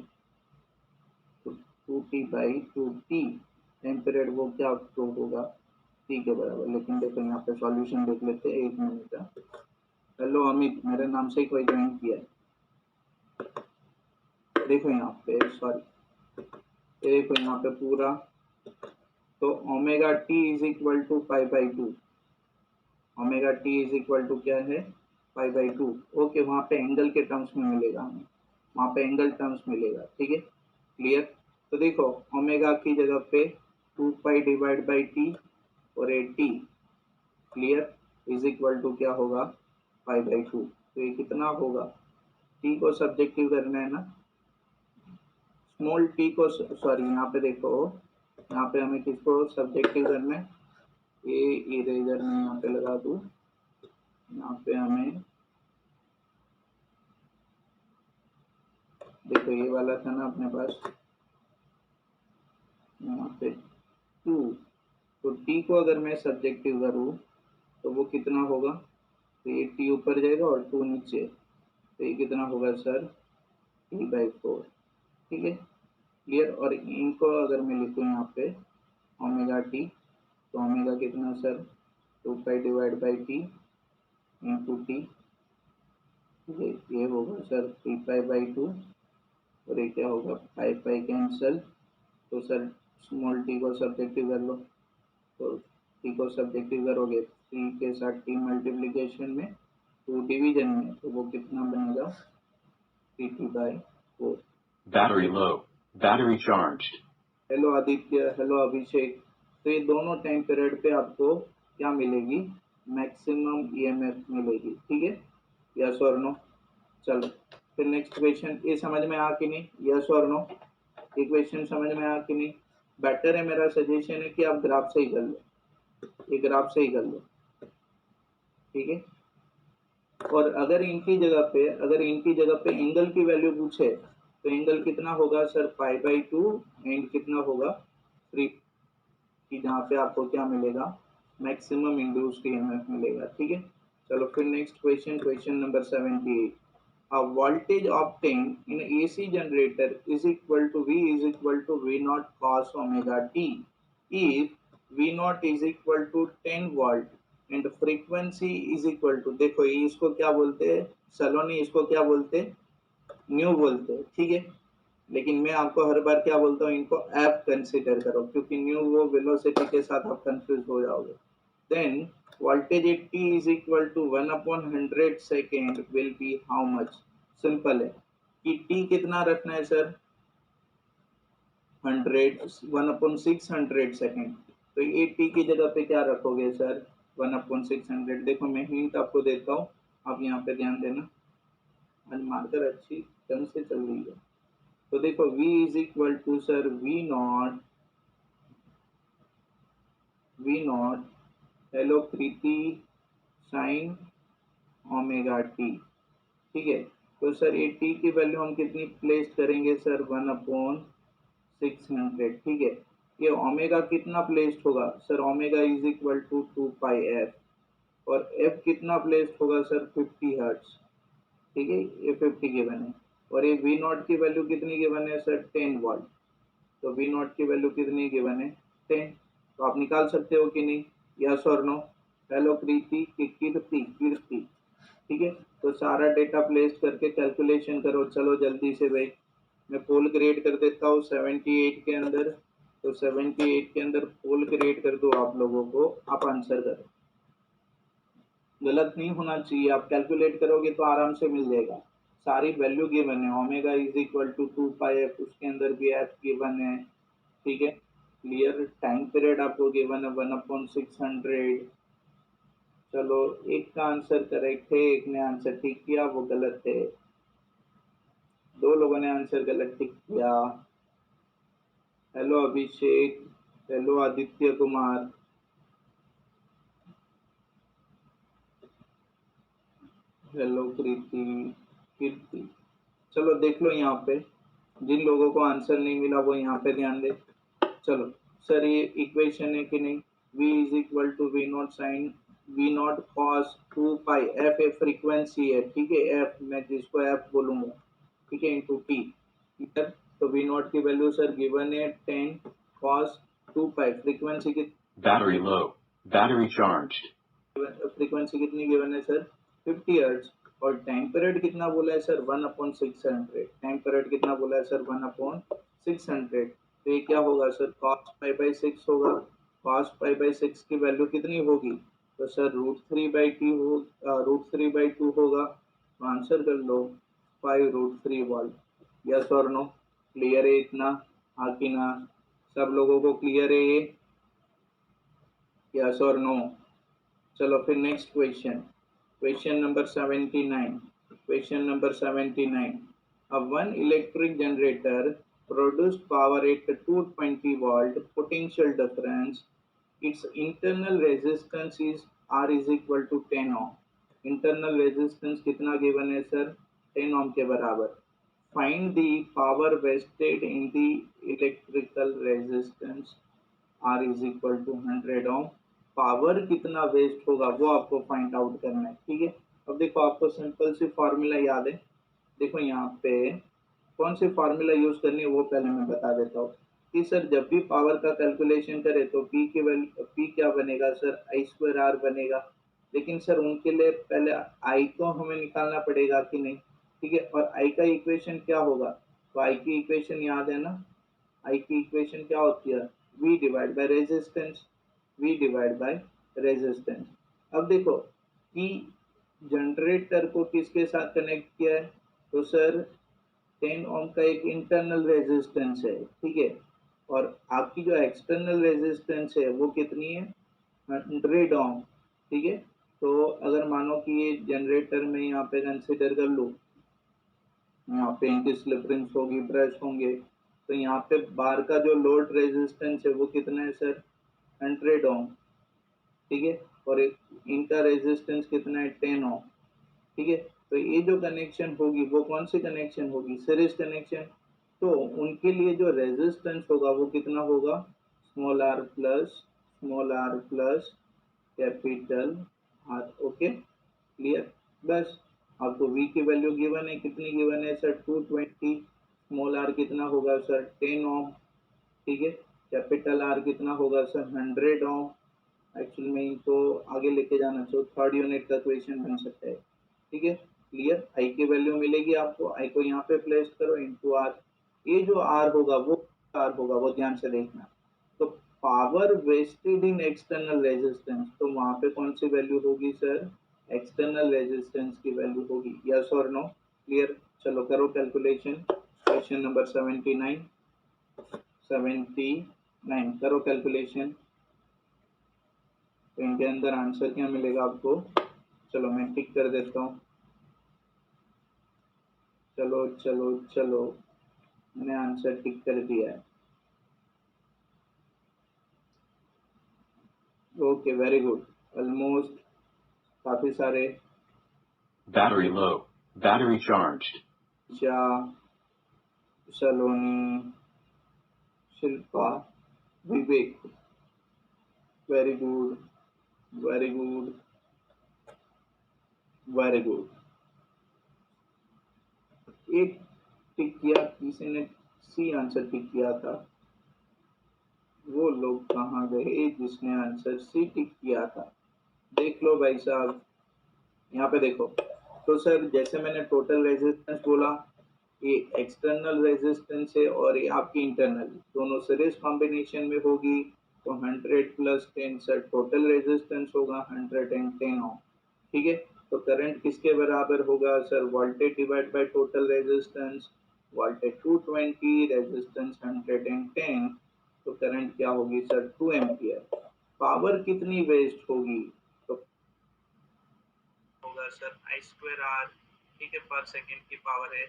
तो 2t/2t, टाइम पीरियड वो क्या प्रूव होगा, टी के बराबर। लेकिन देखो यहाँ पे सॉल्यूशन देख लेते हैं, 1 मिनट का। हेलो अमित, मेरे नाम से ही कोई ज्वाइन किया है, देखो यहाँ पे, सॉरी, देखो यहाँ पे पूरा, तो omega T is equal to π/2, omega T is equal to क्या है, π/2, ओके, वहाँ पे एंगल के टर्म्स में मिलेगा हमें, वहाँ पे एंगल टर्म्स मिलेगा, ठीक है, क्लियर। तो देखो ओमेगा की जगह पे 2 पाई डिवाइड बाई टी और A T, clear, is equal to क्या होगा, π/2, तो ये कितना होगा, टी को सब्जेक्टिव करना है ना, स्मॉल टी को, सॉरी यहाँ पे देखो, यहाँ पे हमें किसको सब्जेक्टिव करना है, ये इरेजर में यहाँ पे लगा दूँ, यहाँ पे हमें देखो ये वाला था ना अपने पास, यहाँ पे 2, तो टी को अगर मैं सब्जेक्टिव करूँ तो वो कितना होगा, तो ये टी ऊपर जाएगा और 2 नीचे, तो ये कितना होगा सर, t/4, ठीक है, क्लियर। और इनको अगर मैं लिखूँ यहाँ पे ओमेगा टी, तो ओमेगा कितना sir, 2 pi divide by T into T, ये होगा सर 3π/2, और ये क्या होगा, पाई पाई कैंसल, तो सर स्मॉल टी को सब्जेक्टिव कर लो, तो टी को सब्जेक्टिव करोगे 3 के साथ टी मल्टीप्लीकेशन में, 2 डिवीजन में, तो वो कितना बनेगा, 3t/4। Battery low. Battery charged. Hello Aditya, hello Abhishek, तो ये दोनों टाइम पीरियड पे आपको क्या मिलेगी, मैक्सिमम ईएमएफ मिलेगी, ठीक है, यस और नो। चलो फिर नेक्स्ट क्वेश्चन, ये समझ में आ कि नहीं, यस और नो, ये क्वेश्चन समझ में आ कि नहीं, बेटर है, मेरा सजेशन है कि आप ग्राफ से ही कर लो, ये ग्राफ से ही कर लो, ठीक है। और अगर इनकी जगह पे एंगल की वैल्यू पूछे, तो एंगल कितना होगा सर, π/2, एंड कितना होगा 3, कि जहाँ पे आपको क्या मिलेगा, मैक्सिमम इंड्यूस्ड ईएमएफ मिलेगा, ठीक है। चलो फिर next question, question number 78, a voltage obtained in AC generator is equal to V naught cos omega t if V naught is equal to 10 volt and frequency is equal to, देखो ये इसको क्या बोलते हैं, सलोनी इसको क्या बोलते हैं, न्यू बोलते हैं, ठीक है। लेकिन मैं आपको हर बार क्या बोलता हूँ, इनको एफ कंसिडर करो, क्योंकि न्यू वो वेलोसिटी के साथ आप कंफ्यूज हो जाओगे। Then voltage at t is equal to 1/100 second will be how much, simple है, कि टी कितना रखना है सर, 100, 1/600 सेकेंड। तो ये टी की जगह पे क्या रखोगे सर, 1/600। देखो मैं हिंट आपको देता हूँ, आप यहाँ पे ध्यान देना, आज मार्कर अच्छी ढंग से चल रही है। तो देखो v is equal to sir v nought, hello Preeti, sine omega T, ठीक है। तो सर ये टी की वैल्यू हम कितनी प्लेस करेंगे सर, 1/600, ठीक है। ये ओमेगा कितना प्लेस्ड होगा sir, omega is equal to 2 pi F, और एफ कितना प्लेस्ड होगा सर, 50 हर्ट्ज, ठीक है, ये 50 गिवन है। और ये वी नॉट की वैल्यू कितनी गिवन है सर, 10 वॉल्ट। तो वी नॉट की वैल्यू कितनी गिवन है, 10। तो आप निकाल सकते हो कि नहीं, यस और नो। हेलो प्रीति, कीर्ति कीर्ति, ठीक है। तो सारा डेटा प्लेस करके कैलकुलेशन करो, चलो जल्दी से भाई। मैं पोल क्रिएट कर देता हूँ 78 के अंदर। तो 78 के अंदर पोल क्रिएट कर दो आप लोगों को, आप आंसर करो, गलत नहीं होना चाहिए। आप कैलकुलेट करोगे तो आराम से मिल जाएगा। सारी वैल्यू गिवन है, omega is equal to 2 pi F, उसके अंदर भी एफ गिवन है, ठीक है। क्लियर, टाइम पीरियड आपको गिवन है 1/600। चलो, एक का आंसर करेक्ट है, एक ने आंसर ठीक किया, वो गलत है। दो लोगों ने आंसर गलत ठीक किया। हेलो अभिषेक, हेलो आदित्य कुमार, हेलो प्रीति कीर्ति। चलो देख लो यहाँ पे, जिन लोगों को आंसर नहीं मिला वो यहाँ पे ध्यान दे। चलो सर, ये इक्वेशन है कि नहीं, v is equal to V nought cos 2 pi F, a frequency है, ठीक है, एफ मैं जिसको एफ बोलूंगा, ठीक है, इंटू टी, ठीक है। तो वी नॉट की वैल्यू सर गिवन है 10 कॉस 2 पाई, फ्रीक्वेंसी की Battery low. Battery charged. Frequency कितनी गिवन है सर, 50 हर्ट्ज। और टाइम पीरियड कितना बोला है सर, 1/600। टाइम पीरियड कितना बोला है सर, 1/600। तो ये क्या होगा सर, cos π/6 होगा। cos π/6 की वैल्यू कितनी होगी, तो सर √3/2 होगा। तो आंसर कर लो 5√3 वॉल्ट। यस और नो, क्लियर है इतना, हाँ कि ना, सब लोगों को क्लियर है ये, यस और नो। चलो फिर next question, question number 79। Question number 79, a one electric generator produced power at 220 volt potential difference, its internal resistance is R is equal to 10 ohm। internal resistance कितना given है sir, 10 ohm के बराबर। find the power wasted in the electrical resistance, R is equal to 100 ohm. Power कितना waste होगा वो आपको find out करना है, ठीक है। अब देखो, आपको सिंपल सी फॉर्मूला याद है। देखो यहाँ पे कौन सी फार्मूला यूज करनी है वो पहले मैं बता देता हूँ कि सर जब भी पावर का कैलकुलेशन करे तो पी की वैल्यू, पी क्या बनेगा सर, I²R बनेगा। लेकिन सर उनके लिए पहले आई तो हमें निकालना पड़ेगा कि नहीं, ठीक है। और आई का इक्वेशन क्या होगा, तो आई की इक्वेशन याद है ना, आई की इक्वेशन क्या होती है, v divide by resistance, v divide by resistance. अब देखो कि जनरेटर को किसके साथ कनेक्ट किया है, तो सर 10 ओम का एक इंटरनल रेजिस्टेंस है, ठीक है। और आपकी जो एक्सटर्नल रेजिस्टेंस है वो कितनी है, 100 ओम, ठीक है। तो अगर मानो कि ये जनरेटर में यहाँ पे कंसिडर कर लूँ, यहाँ पे इनकी स्लिप रिंग्स होगी, ब्रश होंगे, तो यहाँ पे बार का जो लोड रेजिस्टेंस है वो कितना है सर, 100 ओम, ठीक है। और इनका रेजिस्टेंस कितना है, 10 ओम, ठीक है। तो ये जो कनेक्शन होगी वो कौन सी कनेक्शन होगी, सीरीज कनेक्शन। तो उनके लिए जो रेजिस्टेंस होगा वो कितना होगा, small r plus capital R, okay clear. बस आपको v की वैल्यू गिवन है, कितनी गिवन है सर, 220। स्मॉल r कितना होगा सर, 10 ओम, ठीक है। कैपिटल आर कितना होगा सर, 100 ओम। एक्चुअली में इनको आगे लेके जाना चाहिए, थर्ड यूनिट का क्वेश्चन बन सकता है, ठीक है। क्लियर, आई की वैल्यू मिलेगी आपको, आई को यहाँ पे प्लेस करो इंटू आर। ये जो आर होगा वो ध्यान से देखना। तो power wasted in external resistance, तो वहां पे कौन सी वैल्यू होगी सर, एक्सटर्नल रेजिस्टेंस की वैल्यू होगी, यस और नो, क्लियर। चलो चलो करो कैलकुलेशन। क्वेश्चन नंबर 79 करो कैलकुलेशन। तो इनके अंदर आंसर क्या मिलेगा आपको? चलो मैं टिक कर देता हूँ। चलो चलो चलो, मैंने आंसर टिक कर दिया है। ओके, वेरी गुड, ऑलमोस्ट काफी सारे। Battery low. Battery charged. चा, Saloni, Shilpa, Vivek, very good, very good, very good. एक टिक किया, किसी ने सी आंसर टिक किया था। वो लोग कहाँ गए जिसने आंसर सी टिक किया था? देख लो भाई साहब, यहाँ पे देखो। तो सर जैसे मैंने टोटल रेजिस्टेंस बोला, ये एक्सटर्नल रेजिस्टेंस है और ये आपकी इंटरनल, दोनों सीरीज कॉम्बिनेशन में होगी। तो 100 + 10 सर टोटल रेजिस्टेंस होगा 110 ओम। ठीक है, तो करंट किसके बराबर होगा sir? Voltage divide by total resistance. Voltage 220, resistance 110, तो करंट क्या होगी सर? 2 एम्पियर। पावर कितनी वेस्ट होगी? तो होगा सर I²R। ठीक है, पर सेकंड की पावर है।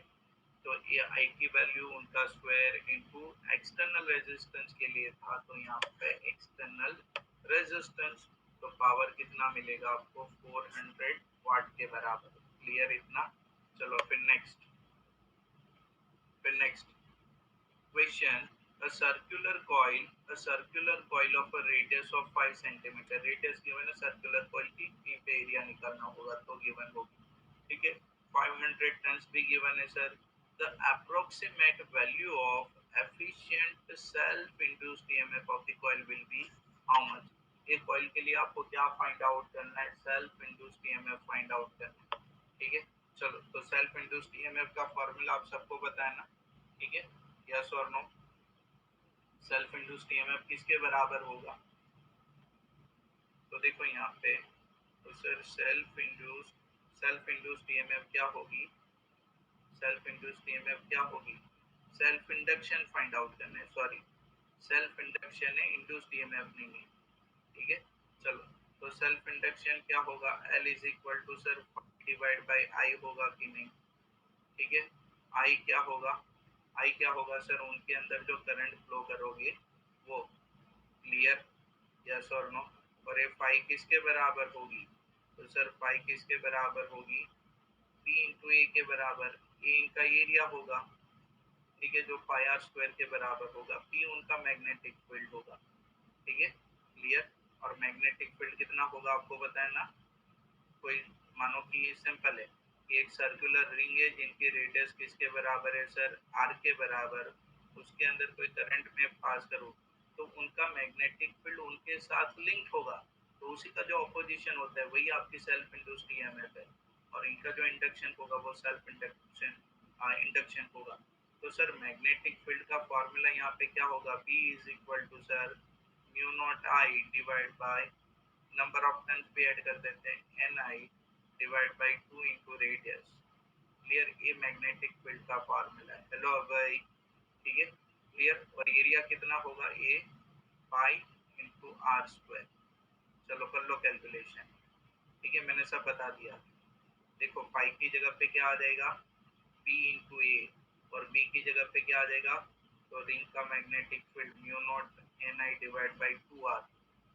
तो ये आई की वैल्यू उनका स्क्वायर इनटू एक्सटर्नल रेजिस्टेंस के लिए था, तो यहाँ पे एक्सटर्नल रेजिस्टेंस, तो पावर कितना मिलेगा आपको? 400 वाट के बराबर। क्लियर इतना? चलो फिर next question. A circular coil of a radius of 5 centimeter, radius given है circular coil की, P पे एरिया निकालना होगा तो given होगी। ठीक है, 500 टन्स भी given है sir. The approximate value of efficient self-induced EMF of the coil will be how much? ये coil के लिए आपको क्या find out करना है? self-induced EMF find out करना है। ठीक है, चलो तो self-induced EMF का फॉर्मूला आप सबको पता है ना? ठीक है, यस और नो? सेल्फ इंड्यूस्ड ईएमएफ किसके बराबर होगा? तो देखो यहाँ पे, तो सर सेल्फ इंड्यूस्ड ईएमएफ क्या होगी? सेल्फ इंड्यूस्ड ईएमएफ क्या होगी? सेल्फ इंडक्शन फाइंड आउट करना है, सॉरी, सेल्फ इंडक्शन है, इंड्यूस्ड ईएमएफ नहीं है। ठीक है, चलो तो सेल्फ इंडक्शन क्या होगा? L is equal to sir divide by I होगा कि नहीं? ठीक है, आई क्या होगा? आई क्या होगा सर? उनके अंदर जो करंट फ्लो करोगे वो। क्लियर, यस और नो? और ये फाई किसके बराबर होगी? तो सर फाई किसके बराबर होगी? पी इंटू ए के बराबर। ए इनका एरिया होगा, ठीक है, जो पाई आर स्क्वायर के बराबर होगा। पी उनका मैग्नेटिक फील्ड होगा। ठीक है, क्लियर? और मैग्नेटिक फील्ड कितना होगा आपको पता है ना? कोई मानो कि सिंपल है कि एक सर्कुलर रिंग है जिनकी रेडियस किसके बराबर है सर? आर के बराबर। उसके अंदर कोई करंट में पास करो तो उनका मैग्नेटिक फील्ड उनके साथ लिंक होगा। तो उसी का जो ऑपोजिशन होता है वही आपकी सेल्फ इंड्यूस्ड ईएमएफ है। और इनका जो इंडक्शन होगा वो सेल्फ इंडक्शन होगा। तो सर मैग्नेटिक फील्ड का फॉर्मूला यहाँ पे क्या होगा? B is equal to sir mu nought I divide by number of turns भी ऐड कर देते हैं, N I divide by 2 into radius. Clear? ये मैग्नेटिक फील्ड का फॉर्मूला है। हेलो भाई, ठीक है, क्लियर? और एरिया कितना होगा? A pi into R square. चलो कर लो कैलकुलेशन। ठीक है, मैंने सब बता दिया। देखो पाई की जगह पे क्या आ जाएगा? पी इंटू ए, और बी की जगह पे क्या आ जाएगा? तो रिंग का magnetic field mu naught N I divide by 2 R.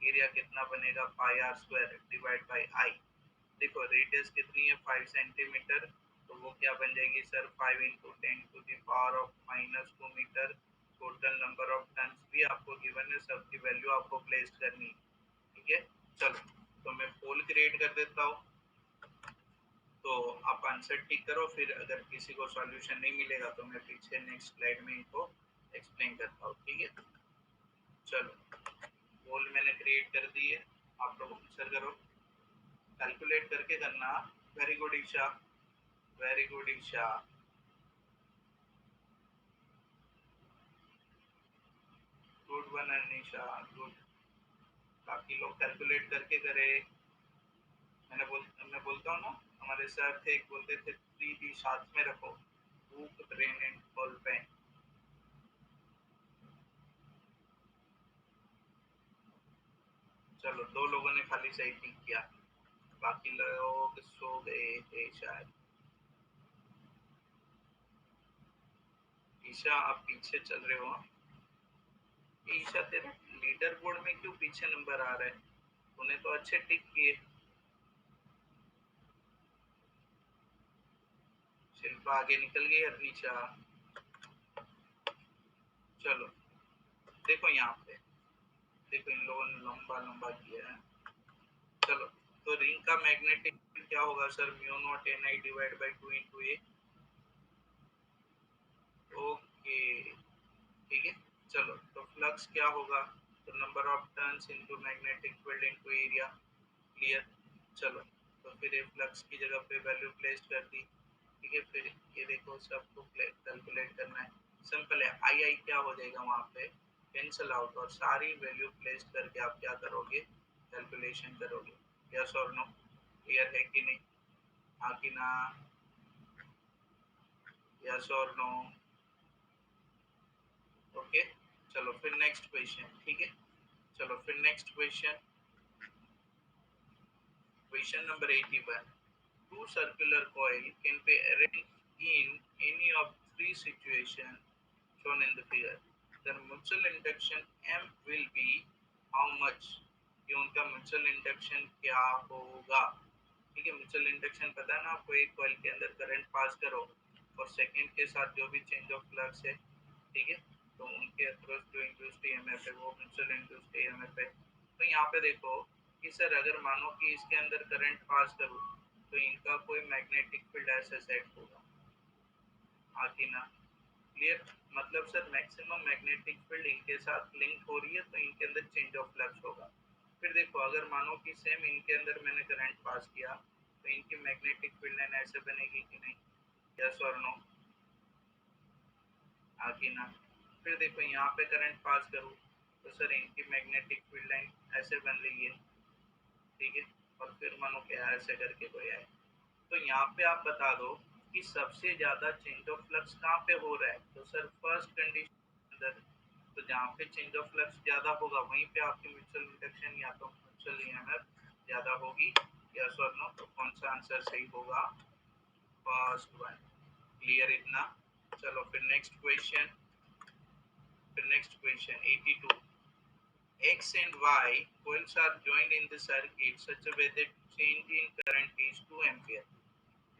Area कितना बनेगा? Pi R square divide by I. देखो रेडियस कितनी है? 5 सेंटीमीटर, तो वो क्या बन जाएगी sir? 5 into 10⁻⁻² metre. Total number of turns भी आपको गिवन है, सबकी वैल्यू आपको प्लेस करनी है। ठीक है, चलो तो मैं पोल क्रिएट कर देता हूँ। तो आप आंसर टिक करो, फिर अगर किसी को सॉल्यूशन नहीं मिलेगा तो मैं पीछे नेक्स्ट स्लाइड में इनको एक्सप्लेन करता हूँ। ठीक है, चलो पोल मैंने क्रिएट कर दी है, आप लोग आंसर करो, कैलकुलेट करके करना। Very good Isha, very good Isha, good one Anisha, good. बाकी लोग कैलकुलेट करके करे। मैं बोलता हूँ ना, हमारे सर थे एक बोलते थे 3 भी साथ में रखो। चलो 2 लोगों ने खाली सही टिक किया, बाकी लोग सो गए थे शायद। ईशा आप पीछे चल रहे हो। ईशा तेरे लीडर बोर्ड में क्यों पीछे नंबर आ रहा है? तूने तो अच्छे टिक किए। शिल्पा आगे निकल गई, अर्निशा। चलो देखो यहाँ पे, देखो इन लोगों ने लंबा लंबा किया है। चलो तो रिंग का मैग्नेटिक फील्ड क्या होगा sir? Mu naught N I divide by 2 into A. Okay ठीक है। चलो तो फ्लक्स क्या होगा? तो number of turns into magnetic field into area. Clear. चलो तो फिर ये फ्लक्स की जगह पे वैल्यू प्लेस कर दी। ठीक है, फिर ये देखो सबको कैलकुलेट करना है। सिंपल है, आई आई क्या हो जाएगा वहाँ पे कैंसिल आउट, और सारी वैल्यू प्लेस करके आप क्या करोगे? कैलकुलेशन करोगे। यस और नो? क्लियर है कि नहीं? हाँ कि ना? यस और नो? ओके चलो फिर नेक्स्ट क्वेश्चन। ठीक है, चलो फिर next question, question number 81। Two circular coil can be arranged in any of three situations shown in the figure. The mutual induction M will be how much? ये उनका mutual induction क्या होगा? ठीक है, म्यूचुअल इंडक्शन पता है ना आपको, एक कॉइल के अंदर करंट पास करो और सेकंड के साथ जो भी चेंज ऑफ फ्लक्स है, ठीक है, तो उनके अक्रॉस जो इंड्यूस्ड ईएमएफ है वो म्यूचुअल इंड्यूस्ड ईएमएफ है। तो यहाँ पे देखो कि सर अगर मानो कि इसके अंदर करंट पास करूँ तो इनका कोई मैग्नेटिक फील्ड ऐसे सेट होगा, आती ना? क्लियर। मतलब सर मैक्सिमम मैग्नेटिक फील्ड इनके साथ लिंक हो रही है तो इनके अंदर चेंज ऑफ फ्लक्स होगा। फिर देखो अगर मानो कि सेम इनके अंदर मैंने करंट पास किया तो इनकी मैग्नेटिक फील्ड लाइन ऐसे बनेगी कि नहीं? यस और नो? आती ना? फिर देखो यहाँ पे करंट पास करूँ तो सर इनकी मैग्नेटिक फील्ड लाइन ऐसे बन रही है, ठीक है, और फिर मानो क्या ऐसे करके कोई आए। तो यहाँ पे आप बता दो कि सबसे ज्यादा चेंज ऑफ फ्लक्स कहाँ पे हो रहा है? तो सर फर्स्ट कंडीशन अंदर, तो जहाँ पे चेंज ऑफ फ्लक्स ज्यादा होगा वहीं पे आपकी म्यूचुअल इंडक्शन या तो म्यूचुअल ईएमएफ ज्यादा होगी। यस और नो? तो कौन सा आंसर सही होगा? First one. क्लियर इतना? चलो फिर नेक्स्ट क्वेश्चन, फिर next question 82। X and Y coils are joined in the circuit such a way that change in current is 2 ampere.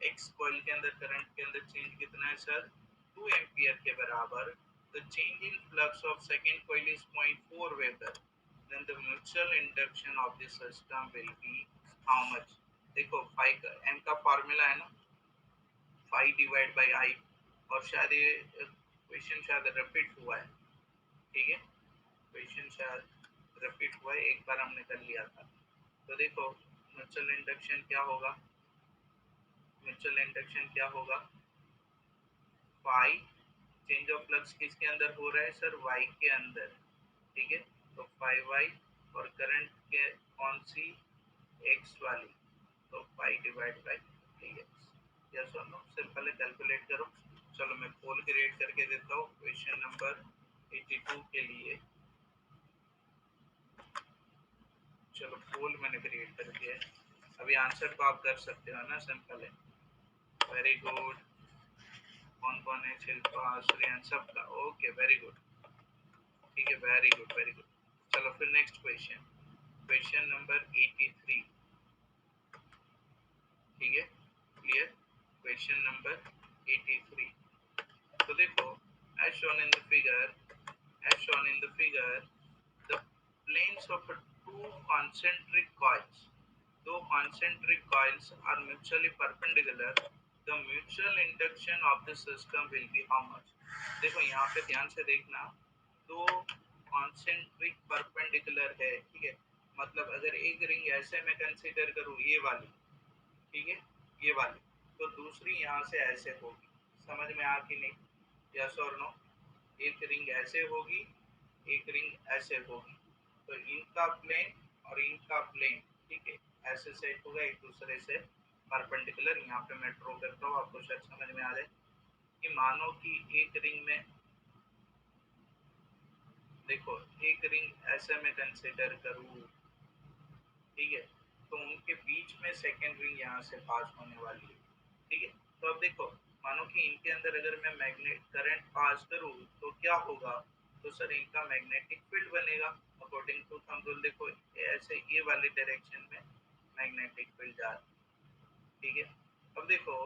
X coil के अंदर करंट के अंदर चेंज कितना है सर? 2 एम्पियर के बराबर। The change in flux of second coil is 0.4 Weber. Then the mutual induction of the system will be how much? देखो phi का m का फॉर्मूला है ना, phi डिवाइड बाई I, और शायद ये क्वेश्चन शायद रिपीट हुआ है, ठीक है, क्वेश्चन शायद रिपीट हुआ है, एक बार हमने कर लिया था। तो देखो म्यूचुअल इंडक्शन क्या होगा? म्यूचुअल इंडक्शन क्या होगा? फाई, चेंज ऑफ फ्लक्स किसके अंदर हो रहा है सर? वाई के अंदर, ठीक है, तो फाई वाई, और करंट के कौन सी? एक्स वाली, तो phi divide by D X. Yes और नो? सिंपल है, कैलकुलेट करो। चलो मैं पोल क्रिएट करके देता हूँ क्वेश्चन नंबर 82 के लिए। चलो पोल मैंने क्रिएट कर दिया है, अभी आंसर तो आप कर सकते हो ना, सिंपल है। Very good. कौन कौन है? शिल्पा, श्रेयन, सबका ओके, वेरी गुड, ठीक है, वेरी गुड वेरी गुड। चलो फिर नेक्स्ट क्वेश्चन, क्वेश्चन नंबर 83। ठीक है, क्लियर। Question number 83। तो देखो as shown in the figure, as shown in the figure, the planes of two concentric coils, दो concentric coils are mutually perpendicular. The mutual induction of the system will be how much? देखो यहाँ पे ध्यान से देखना, दो concentric perpendicular है, ठीक है, मतलब अगर एक रिंग ऐसे मैं कंसीडर करूँ ये वाली, ठीक है, ये वाली, तो दूसरी यहाँ से ऐसे होगी। समझ में आ कि नहीं? यस और नो? एक रिंग ऐसे होगी, एक रिंग ऐसे होगी, तो इनका प्लेन और इनका प्लेन, ठीक है, ऐसे सेट होगा एक दूसरे से परपेंडिकुलर। यहाँ पे मैं ड्रॉ करता हूँ, आपको शायद समझ में आ जाए कि मानो कि एक रिंग में, देखो एक रिंग ऐसे मैं कंसीडर करूँ, ठीक है, तो उनके बीच में सेकेंड रिंग यहाँ से पास होने वाली है, ठीक है। तो अब देखो, मानो कि इनके अंदर अगर मैं मैग्नेट करंट पास करूँ तो क्या होगा, तो सर इनका मैग्नेटिक फील्ड बनेगा अकॉर्डिंग टू थंब रूल। देखो ऐसे ये वाली डायरेक्शन में मैग्नेटिक फील्ड जा रहा है, ठीक है। अब देखो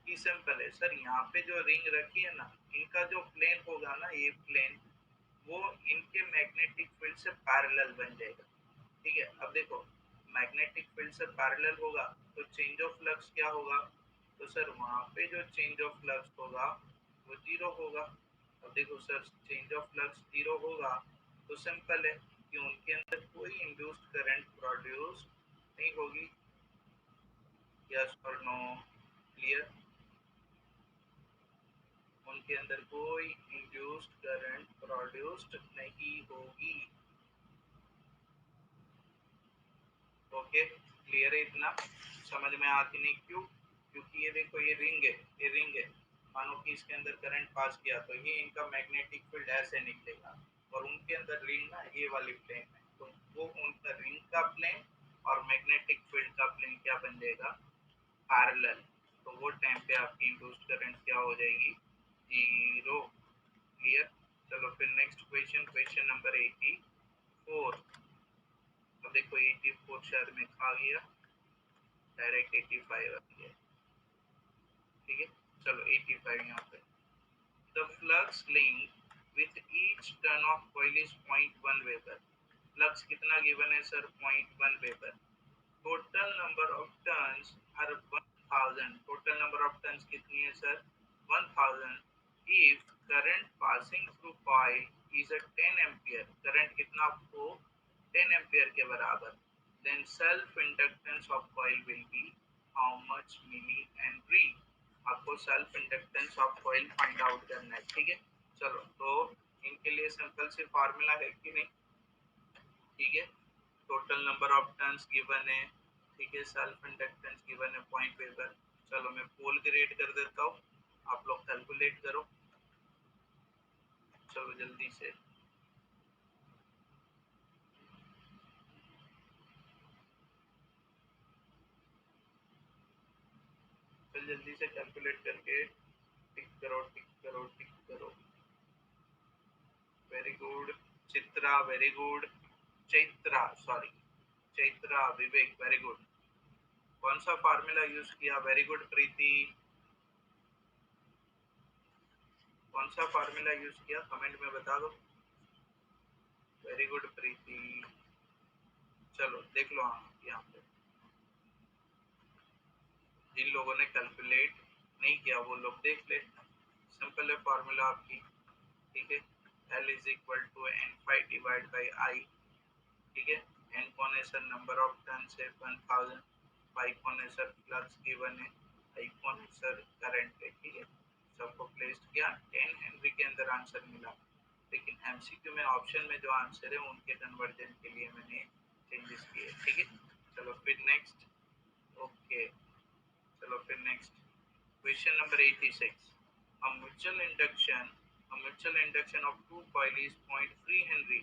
कि सिंपल है सर, यहाँ पे जो रिंग रखी है ना, इनका जो प्लेन होगा ना, ये प्लेन वो इनके मैग्नेटिक फील्ड से पैरेलल बन जाएगा, ठीक है। अब देखो मैग्नेटिक फील्ड से पैरेलल होगा तो चेंज ऑफ फ्लक्स क्या होगा, तो सर वहां पे जो चेंज ऑफ फ्लक्स होगा वो जीरो होगा। अब देखो sir change of flux zero होगा तो सिंपल है कि उनके अंदर कोई इंड्यूस्ड करंट प्रोड्यूस नहीं होगी। यस और नो, क्लियर, उनके अंदर कोई इंड्यूस्ड करंट प्रोड्यूस्ड नहीं होगी। ओके, क्लियर है इतना, समझ में आती नहीं क्यों, क्योंकि ये देखो ये रिंग है, ये रिंग है, मानो कि इसके अंदर करंट पास किया तो ये इनका मैग्नेटिक फील्ड ऐसे निकलेगा, और उनके अंदर रिंग ना ये वाली प्लेन है, तो वो उनका रिंग का प्लेन और मैग्नेटिक फील्ड का प्लेन क्या बन जाएगा, पैरेलल। तो वो टाइम पे आपकी इंड्यूस्ड करंट क्या हो जाएगी, जीरो, क्लियर। चलो फिर नेक्स्ट क्वेश्चन, क्वेश्चन नंबर 84। तो देखो 84 शहर में खा गया, डायरेक्ट 85 आ गया, ठीक है। चलो 85 यहाँ पे, the flux link with each turn of coil is 0.1 weber. Flux कितना गिवन है sir, 0.1 weber. Total number of turns are 1000। Total number of turns कितनी है sir, 1000। If current passing through coil is a 10 ampere, current कितना आपको 10 ampere के बराबर, then self inductance of coil will be how much milli henry। आपको self inductance of coil find out करना है, ठीक है। चलो तो इनके लिए सिंपल सी फार्मूला है कि नहीं, ठीक है। Total number of turns given है, ठीक है, सेल्फ इंडक्टेंस गिवन है 0.वेबर। चलो मैं पोल क्रिएट कर देता हूँ, आप लोग कैलकुलेट करो, चलो जल्दी से। चल जल्दी से कैलकुलेट करके टिक करो टिक करो टिक करो। Very good Chitra, very good Chaitra, sorry Chaitra, Vivek very good. कौन सा फार्मूला यूज किया, वेरी गुड प्रीति, कौन सा फार्मूला यूज किया कमेंट में बता दो, वेरी गुड प्रीति। चलो देख लो, हाँ यहाँ पे जिन लोगों ने कैलकुलेट नहीं किया वो लोग देख ले, सिंपल है फार्मूला आपकी, ठीक है। L is equal to N phi divide by I, ठीक है। एन कौन है सर, नंबर ऑफ टर्न्स है 1000, फाइव कौन है सर, फ्लक्स गिवन है, आई कौन है सर, करंट है, ठीक है। सबको प्लेस किया, 10 हेनरी के अंदर आंसर मिला, लेकिन एमसीक्यू में ऑप्शन में जो आंसर है उनके कन्वर्जन के लिए मैंने चेंजेस किए, ठीक है। चलो फिर नेक्स्ट, ओके, चलो फिर next question number 86। A mutual induction of two coil is 0.3 Henry.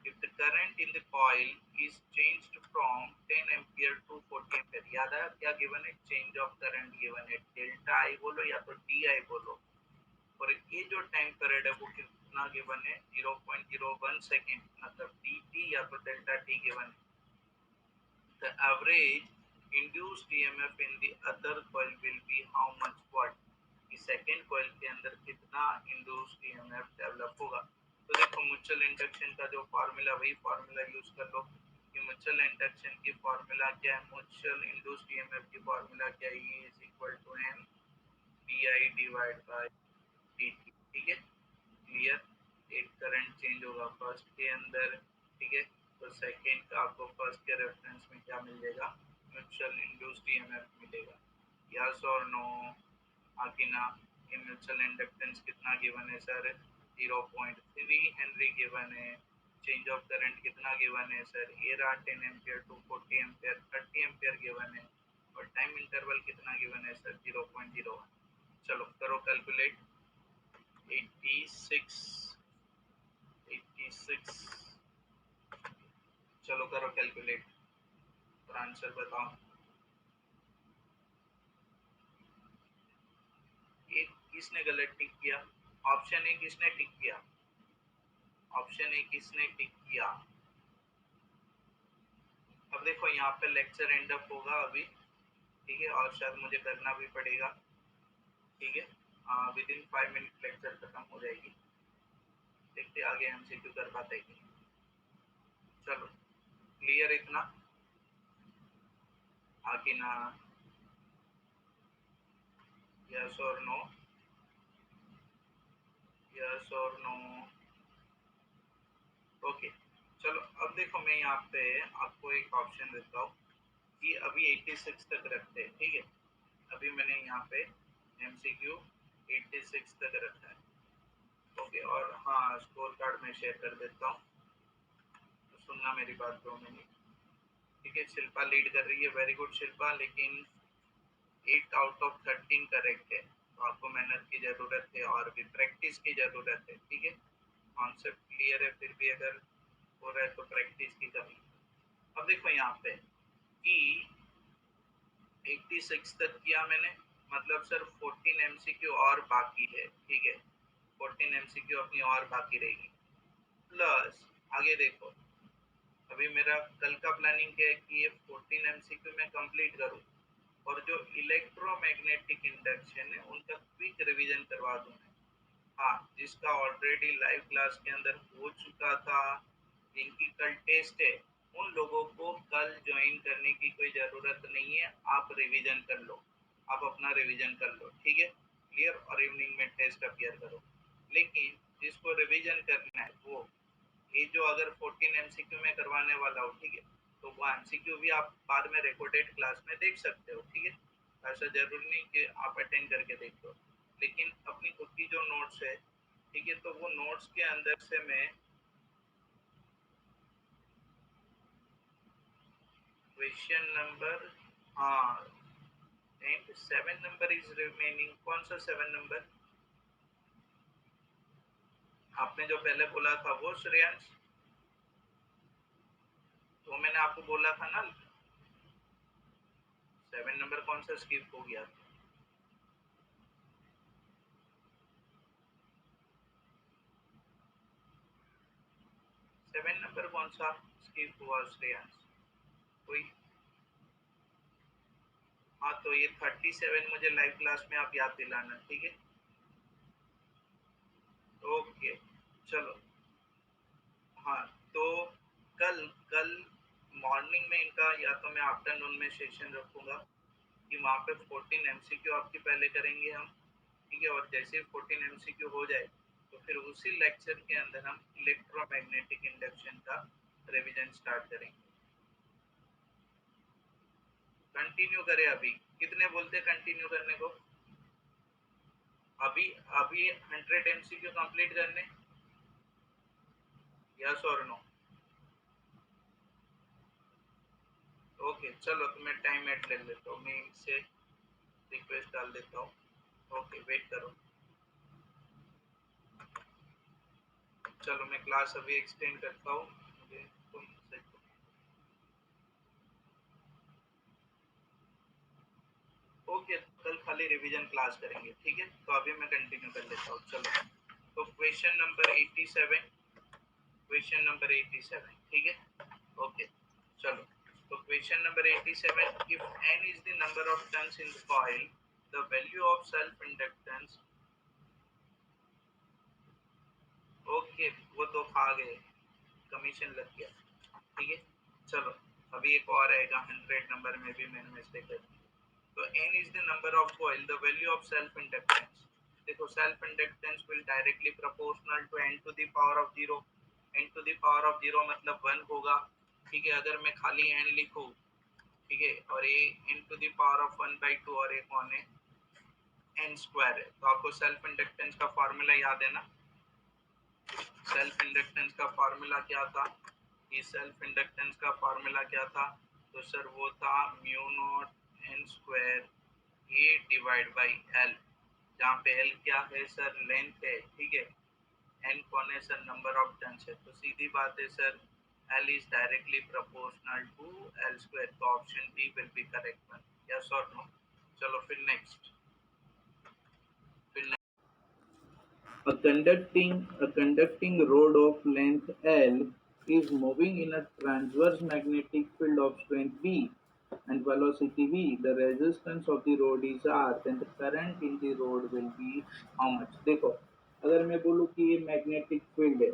If the current in the coil is changed from 10 ampere to 40 ampere, याद है क्या गिवन है, चेंज ऑफ करंट गिवन है, डेल्टा आई बोलो या तो डी आई बोलो, और ये जो टाइम पीरियड है वो कितना गिवन है, 0.01 सेकेंड, मतलब डी टी या तो डेल्टा टी गिवन है। The average induced EMF in the other coil will be how much watt, कि सेकेंड कॉइल के अंदर कितना इंड्यूस्ड ईएमएफ डेवलप होगा। तो देखो म्यूचुअल इंडक्शन का जो फार्मूला वही फार्मूला यूज कर लो, कि म्यूचुअल इंडक्शन की फार्मूला क्या है, म्यूचुअल इंड्यूस्ड ईएमएफ की फार्मूला क्या है, E is equal to M D I divide by D T, ठीक है, क्लियर। एक करंट चेंज होगा फर्स्ट के अंदर, ठीक है, तो सेकेंड का आपको फर्स्ट के रेफरेंस में क्या मिल जाएगा, म्यूचुअल इंड्यूस्ड ईएमएफ मिलेगा, यस और नो, आगे ना। ये म्यूचुअल इंडक्टेंस कितना गिवन है सर, 0.3 हेनरी गिवन है, चेंज ऑफ करंट कितना गिवन है सर, ये रहा 10 ampere to 40 ampere, 30 ampere given है, और टाइम इंटरवल कितना गिवन है सर, 0.01। चलो करो कैलकुलेट, 86, 86, चलो करो कैलकुलेट, और आंसर बताओ। एक किसने गलत टिक किया? ऑप्शन ए किसने टिक किया? ऑप्शन ए किसने टिक किया? अब देखो यहाँ पे लेक्चर एंड अप होगा अभी, ठीक है, और शायद मुझे करना भी पड़ेगा, ठीक है। विद इन 5 मिनट लेक्चर खत्म हो जाएगी। देखते आगे एमसीक्यू कर पाते हैं कि नहीं। चलो, क्लियर इतना? आगे ना? यस और नो? यस और नो? ओके, चलो अब देखो मैं यहाँ पे आपको एक ऑप्शन देता हूँ कि अभी 86 तक रखते हैं, ठीक है। अभी मैंने यहाँ पे एमसीक्यू 86 तक रखा है, ओके। और हाँ, स्कोर कार्ड में शेयर कर देता हूँ, तो सुनना मेरी बात 2 मिनट, ठीक है। शिल्पा लीड कर रही है, वेरी गुड शिल्पा, लेकिन 8 आउट ऑफ 13 करेक्ट है, तो आपको मेहनत की जरूरत है और भी प्रैक्टिस की जरूरत है, ठीक है। कॉन्सेप्ट क्लियर है, फिर भी अगर हो रहा है तो प्रैक्टिस की कमी। अब देखो यहाँ पे कि 86 तक किया मैंने, मतलब सर 14 एमसीक्यू और बाकी है, ठीक है। 14 एमसीक्यू अपनी और बाकी रहेगी, प्लस आगे देखो अभी मेरा कल का प्लानिंग क्या है कि ये 14 एमसीक्यू मैं कंप्लीट करूँ और जो इलेक्ट्रोमैग्नेटिक इंडक्शन है उनका क्विक रिवीजन करवा दूं मैं। हाँ, जिसका ऑलरेडी लाइव क्लास के अंदर हो चुका था, जिनकी कल टेस्ट है, उन लोगों को कल ज्वाइन करने की कोई ज़रूरत नहीं है, आप रिवीजन कर लो, आप अपना रिवीजन कर लो, ठीक है, क्लियर। और इवनिंग में टेस्ट अपियर करो। लेकिन जिसको रिवीजन करना है वो, ये जो अगर 14 एमसीक्यू में करवाने वाला हो, ठीक है, तो वो एमसीक्यू भी आप बाद में रिकॉर्डेड क्लास में देख सकते हो, ठीक है। ऐसा जरूरी नहीं कि आप अटेंड करके देख लो, लेकिन अपनी खुद की जो नोट्स है, ठीक है, तो वो नोट्स के अंदर से मैं क्वेश्चन नंबर, हाँ, एंड 7 नंबर इज रिमेनिंग। कौन सा 7 नंबर? आपने जो पहले बोला था वो श्रेयांश, तो मैंने आपको बोला था ना 7 नंबर कौन सा स्किप हो गया? 7 नंबर कौन सा स्किप हुआ श्रेयांश? कोई? हाँ, तो ये 37 मुझे लाइव क्लास में आप याद दिलाना, ठीक है। ओके, चलो। हाँ, तो कल कल मॉर्निंग में इनका, या तो मैं आफ्टरनून में सेशन रखूंगा कि वहाँ पे 14 एमसीक्यू आपकी पहले करेंगे हम, ठीक है। और जैसे 14 एमसीक्यू हो जाए तो फिर उसी लेक्चर के अंदर हम इलेक्ट्रोमैग्नेटिक इंडक्शन का रिवीजन स्टार्ट करेंगे। कंटिन्यू करें? अभी कितने बोलते कंटिन्यू करने को? अभी अभी 100 एमसीक्यू कंप्लीट करने, यस और नो? ओके, चलो, तो मैं टाइम ऐड ले लेता हूँ, मैं इनसे रिक्वेस्ट डाल देता हूँ। ओके, वेट करो। चलो, मैं क्लास अभी एक्सटेंड करता हूँ, मुझे तुम से। ओके, कल खाली रिवीजन क्लास करेंगे, ठीक है। तो अभी मैं कंटिन्यू कर लेता हूँ, चलो। तो क्वेश्चन नंबर 87, क्वेश्चन नंबर 87, ठीक है। ओके, चलो। तो question number 87, if n is the number of turns in the coil, the value of self inductance, okay, वो तो खा गए, कमीशन लग गया, ठीक है। चलो, अभी एक और आएगा 100 नंबर में भी मैंने मिस्टेक कर दी। तो n is the number of coil, the value of self inductance। देखो, self inductance will directly proportional to n to the power of 0। n to the power of 0 मतलब 1 होगा, ठीक है। अगर मैं खाली n लिखूं, ठीक है, और ये n to the power of 1/2 और एक कौन है, n स्क्वायर है, तो आपको सेल्फ इंडक्टेंस का फॉर्मूला याद है ना? सेल्फ इंडक्टेंस का फार्मूला क्या था? ये सेल्फ इंडक्टेंस का फार्मूला क्या था? तो सर वो था mu naught N square A divide by L, जहाँ पे एल क्या है सर? लेंथ है, ठीक है। एन कौन है सर? नंबर ऑफ टर्न्स है। तो सीधी बात है sir, L is directly proportional to L square. तो option B will be correct one. Yes or no? चलो फिर next. A conducting rod of length L is moving in a transverse magnetic field of strength V and velocity V. The resistance of the rod is R, then the current in the rod will be how much? देखो, अगर मैं बोलूँ कि ये magnetic field है,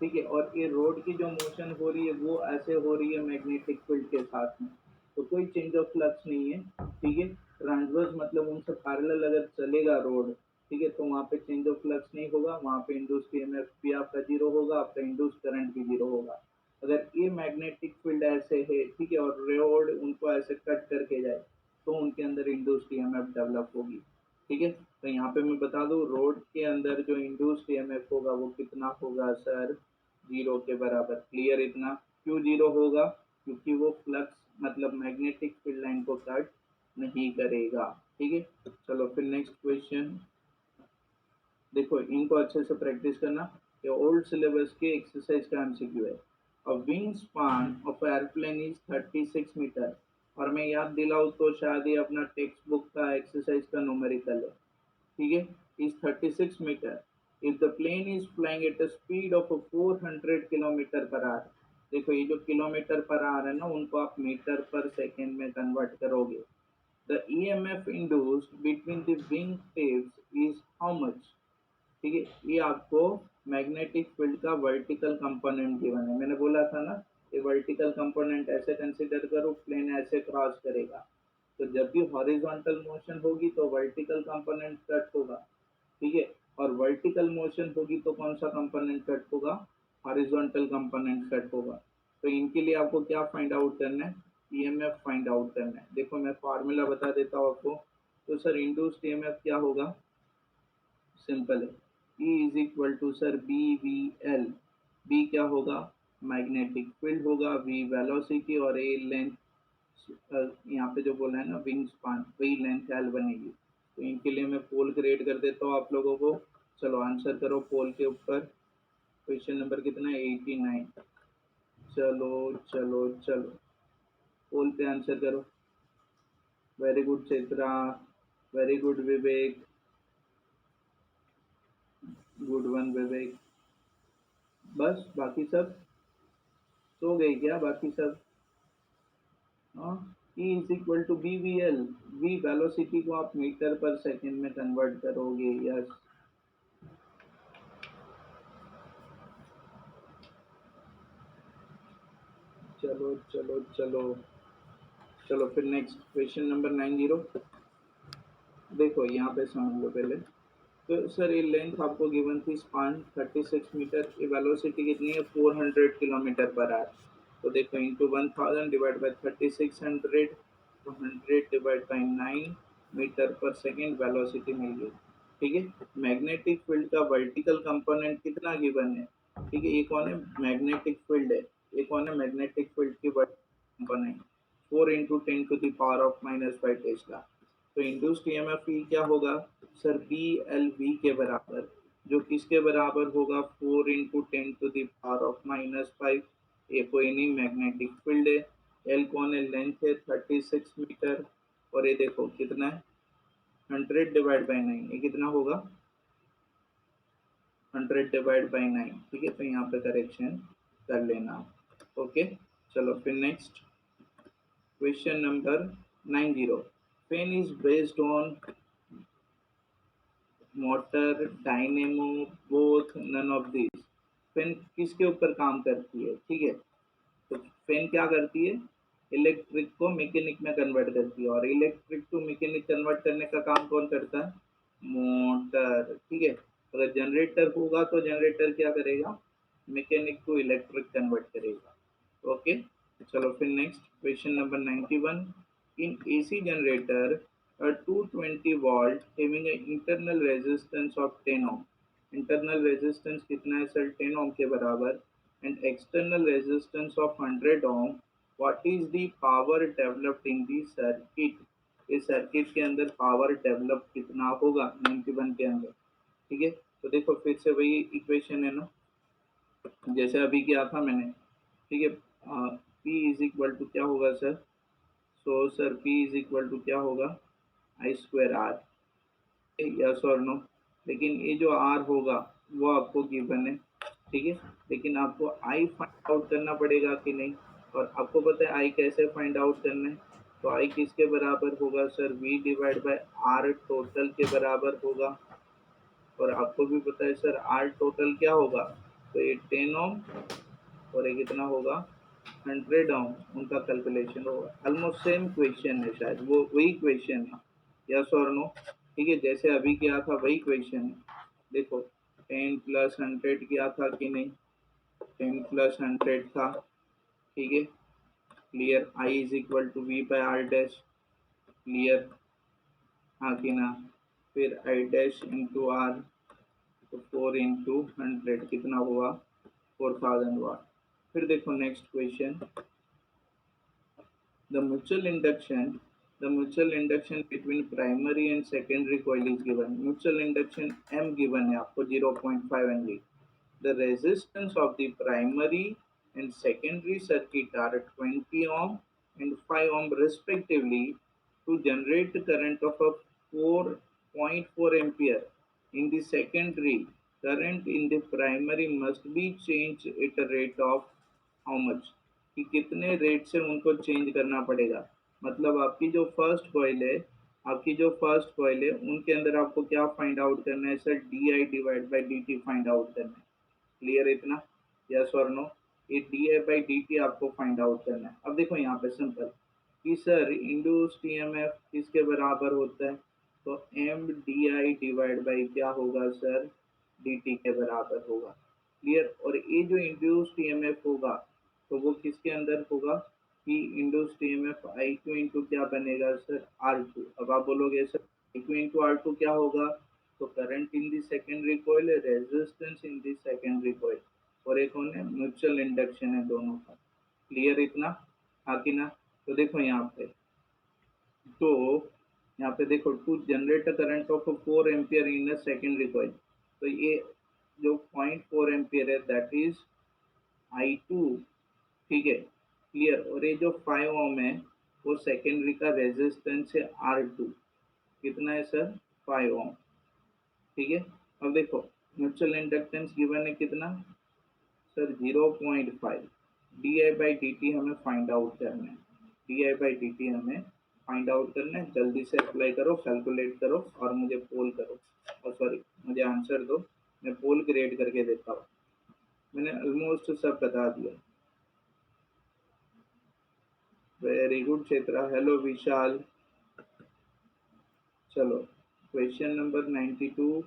ठीक है, और ये रोड की जो मोशन हो रही है वो ऐसे हो रही है मैग्नेटिक फील्ड के साथ में, तो कोई चेंज ऑफ फ्लक्स नहीं है, ठीक है। ट्रांसवर्स मतलब उनसे पैरेलल अगर चलेगा रोड, ठीक है, तो वहाँ पे चेंज ऑफ फ्लक्स नहीं होगा, वहाँ पे इंड्यूस्ड ईएमएफ भी आपका जीरो होगा, आपका इंड्यूस्ड करंट भी जीरो होगा। अगर ये मैग्नेटिक फील्ड ऐसे है, ठीक है, और रोड उनको ऐसे कट करके जाए, तो उनके अंदर इंड्यूस्ड ईएमएफ डेवलप होगी, ठीक है। तो यहाँ पे मैं बता दूं, रोड के अंदर जो इंड्यूस्ड ईएमएफ होगा वो कितना होगा सर? जीरो के बराबर। क्लियर इतना? क्यों जीरो होगा? क्योंकि वो फ्लक्स मतलब मैग्नेटिक फील्ड लाइन को कट नहीं करेगा, ठीक है। चलो फिर नेक्स्ट क्वेश्चन देखो, इनको अच्छे से प्रैक्टिस करना। ये ओल्ड सिलेबस के एक्सरसाइज का एमसीक्यू है। A wing span of airplane is 36 metre, और मैं याद दिलाऊं तो शायद ये अपना टेक्स्ट बुक का एक्सरसाइज का न्यूमेरिकल है, ठीक है। Is 36 metre if the plane is flying at a speed of 400 kilometre per hour. देखो, ये जो किलोमीटर पर आवर है ना, उनको आप मीटर पर सेकेंड में कन्वर्ट करोगे। The EMF induced between the wing tips is how much? ठीक है, ये आपको मैग्नेटिक फील्ड का वर्टिकल कंपोनेंट गिवन है। मैंने बोला था ना, ये वर्टिकल कंपोनेंट ऐसे कंसीडर करो, प्लेन ऐसे क्रॉस करेगा, तो जब भी हॉरिजॉन्टल मोशन होगी तो वर्टिकल कंपोनेंट कट होगा, ठीक है, और वर्टिकल मोशन होगी तो कौन सा कंपोनेंट कट होगा? हॉरिजॉन्टल कंपोनेंट कट होगा। तो इनके लिए आपको क्या फाइंड आउट करना है? ईएमएफ फाइंड आउट करना है। देखो, मैं फार्मूला बता देता हूँ आपको। तो सर इंड्यूस्ड ईएमएफ क्या होगा? सिंपल है, E is equal to sir B V L. B क्या होगा? मैग्नेटिक फील्ड होगा, वी वेलोसिटी, और ए लेंथ, यहाँ पे जो बोला है ना विंग स्पान, वही लेंथ एल बनेगी। तो इनके लिए मैं पोल क्रिएट कर देता हूँ आप लोगों को। चलो आंसर करो पोल के ऊपर। क्वेश्चन नंबर कितना है? 89। चलो चलो चलो, पोल पे आंसर करो। Very good Chitra, very good Vivek, good one Vivek. बस बाकी सब सो गए क्या? बाकी सब? हाँ, E is equal to B V L. V velocity को आप मीटर पर सेकेंड में कन्वर्ट करोगे। यस, चलो चलो चलो चलो फिर नेक्स्ट क्वेश्चन नंबर 90। देखो यहाँ पे समझ लो पहले। तो सर ये लेंथ आपको गिवन थी, स्पान 36 मीटर, ये वेलोसिटी कितनी है? 400 किलोमीटर पर आवर। तो देखो इंटू 1000 डिवाइड बाई 3600, तो 100 डिवाइड बाई 9 मीटर पर सेकेंड वेलोसिटी मिल गई, ठीक है। मैग्नेटिक फील्ड का वर्टिकल कंपोनेंट कितना गिवन है? ठीक है, ये कौन है? मैग्नेटिक फील्ड है। ये कौन है? मैग्नेटिक फील्ड की vertical component 4 into 10 to the power of -5 tesla. तो इंड्यूस्ड ईएमएफ क्या होगा सर? बी एल वी के बराबर, जो किसके बराबर होगा? 4 into 10 to the power of -5। ये कोई नहीं, मैग्नेटिक फील्ड है। एल कौन है? लेंथ है 36 मीटर, और ये देखो कितना है? 100 डिवाइड बाई 9, ये कितना होगा? 100 डिवाइड बाई 9, ठीक है। तो यहाँ पे करेक्शन कर लेना। ओके, चलो फिर next question number 90। Pen is based on motor, dynamo, both, none of this. Fan किसके ऊपर काम करती है? ठीक है, तो फैन क्या करती है? इलेक्ट्रिक को मैकेनिक में कन्वर्ट करती है, और इलेक्ट्रिक टू मैकेनिक कन्वर्ट करने का काम कौन करता है? मोटर, ठीक है। अगर जनरेटर होगा तो जनरेटर क्या करेगा? मैकेनिक टू इलेक्ट्रिक कन्वर्ट करेगा। ओके, चलो फिर next question number 91। In AC generator a 220 volt having an internal resistance of 10 ohm। Internal resistance कितना है सर? 10 ohm के बराबर, and external resistance of 100 ohm। What is the power developed in the circuit? इस circuit के अंदर power develop कितना होगा 91 के अंदर? ठीक है, तो देखो फिर से वही इक्वेशन है ना, जैसे अभी किया था मैंने। ठीक है। P इज इक्वल टू क्या होगा सर? So sir P is equal to क्या होगा? I square R. यस और नो? लेकिन ये जो आर होगा वो आपको गिवन है, ठीक है। लेकिन आपको आई फाइंड आउट करना पड़ेगा कि नहीं, और आपको पता है आई कैसे फाइंड आउट करना है। तो आई किसके बराबर होगा sir? V divide by R total के बराबर होगा। और आपको भी पता है सर आर टोटल क्या होगा? तो ये 10 ओम और ये कितना होगा? 100 ओम। उनका कैलकुलेशन होगा। ऑलमोस्ट सेम क्वेश्चन है, शायद वो वही क्वेश्चन है। यस और नो? ठीक है, जैसे अभी किया था वही क्वेश्चन है। देखो 10 प्लस 100 किया था कि नहीं? 10 प्लस 100 था, ठीक है। Clear? I is equal to V by R dash. Clear? हाँ कि ना? फिर आई डैश इंटू आर, तो 4 इंटू 100 कितना हुआ? 4000 वाट। फिर देखो next question, the mutual induction the mutual induction between primary and secondary coil is given. Mutual induction M given है आपको 0.5 Henry. The resistance of the primary and secondary circuit are 20 ohm and 5 ohm respectively. To generate the current of a 4.4 ampere in the secondary, current in the primary must be changed at a rate of how much? कि कितने rate से उनको change करना पड़ेगा। मतलब आपकी जो first coil है उनके अंदर आपको क्या फाइंड आउट करना है sir? D I divide by D T find out करना है। क्लियर इतना? यस और नो? ये D I by D T आपको फाइंड आउट करना है। अब देखो यहाँ पे सिंपल कि सर इंड्यूस्ड ईएमएफ किसके बराबर होता है? तो M D I divide by क्या होगा सर? डी टी के बराबर होगा। क्लियर? और ये जो इंड्यूस्ड ईएमएफ होगा तो वो किसके अंदर होगा? कि induced EMF I two into क्या बनेगा सर? R two. अब आप बोलोगे sir I two into R two क्या होगा? तो current in the secondary coil, resistance in the secondary coil, और एक होने म्यूचुअल इंडक्शन है दोनों का। क्लियर इतना? हाँ कि ना? तो देखो यहाँ पे, तो यहाँ पे देखो to generate a current of 4 ampere in a secondary coil, तो ये जो 0.4 एम्पियर है दैट इज आई टू, ठीक है। क्लियर? और ये जो 5 ओम है वो सेकेंडरी का रेजिस्टेंस है आर टू। कितना है सर? 5 ओम। ठीक है। अब देखो म्यूचुअल इंडक्टेंस गिवन है कितना sir? 0.5। D I by D T हमें फाइंड आउट करना है। D I by D T हमें फाइंड आउट करना है। जल्दी से अप्लाई करो, कैलकुलेट करो और मुझे पोल करो, और सॉरी मुझे आंसर दो। मैं पोल क्रिएट करके देता हूँ। मैंने ऑलमोस्ट सब बता दिया। Very good Chetra. Hello Vishal. चलो क्वेश्चन नंबर 92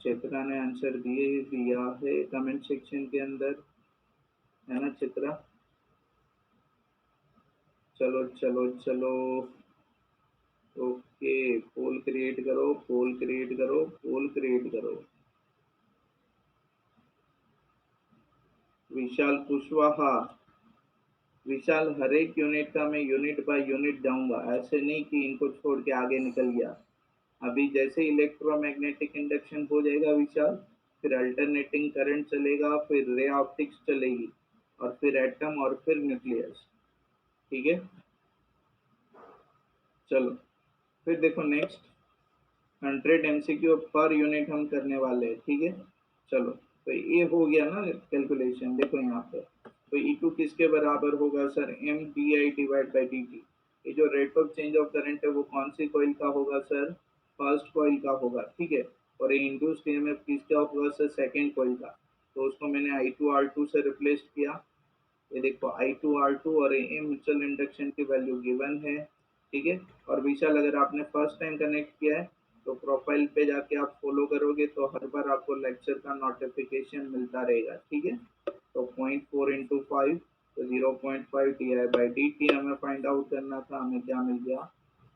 चित्रा ने आंसर दिया है कमेंट सेक्शन के अंदर, है ना चित्रा? चलो चलो चलो, ओके। पोल क्रिएट करो, पोल क्रिएट करो, पोल क्रिएट करो। विशाल कुशवाहा। विशाल हर एक यूनिट का मैं यूनिट बाय यूनिट जाऊंगा, ऐसे नहीं कि इनको छोड़ के आगे निकल गया। अभी जैसे इलेक्ट्रोमैग्नेटिक इंडक्शन हो जाएगा विशाल, फिर अल्टरनेटिंग करंट चलेगा, फिर रे ऑप्टिक्स चलेगी, और फिर एटम, और फिर न्यूक्लियस। ठीक है। चलो फिर देखो नेक्स्ट 100 एमसीक्यू पर यूनिट हम करने वाले हैं, ठीक है। चलो तो ये हो गया ना कैलकुलेशन। देखो यहाँ पे तो ई टू किसके बराबर होगा sir? M D I divide by D T. ये जो rate of change of current है वो कौन सी कॉइल का होगा सर? फर्स्ट कॉइल का होगा, ठीक है। और ये इंड्यूस्ड ईएमएफ किसका होगा सर? सेकेंड कॉइल का। तो उसको मैंने आई टू आर टू से रिप्लेस किया। ये देखो आई टू आर टू और ए म्यूचुअल इंडक्शन की वैल्यू गिवन है, ठीक है। और विशाल अगर आपने फर्स्ट टाइम कनेक्ट किया है तो प्रोफाइल पे जाके आप फॉलो करोगे तो हर बार आपको लेक्चर का नोटिफिकेशन मिलता रहेगा, ठीक है। तो 0.4 इंटू 5, तो 0.5 D I by D T हमें फाइंड आउट करना था। हमें क्या मिल गया?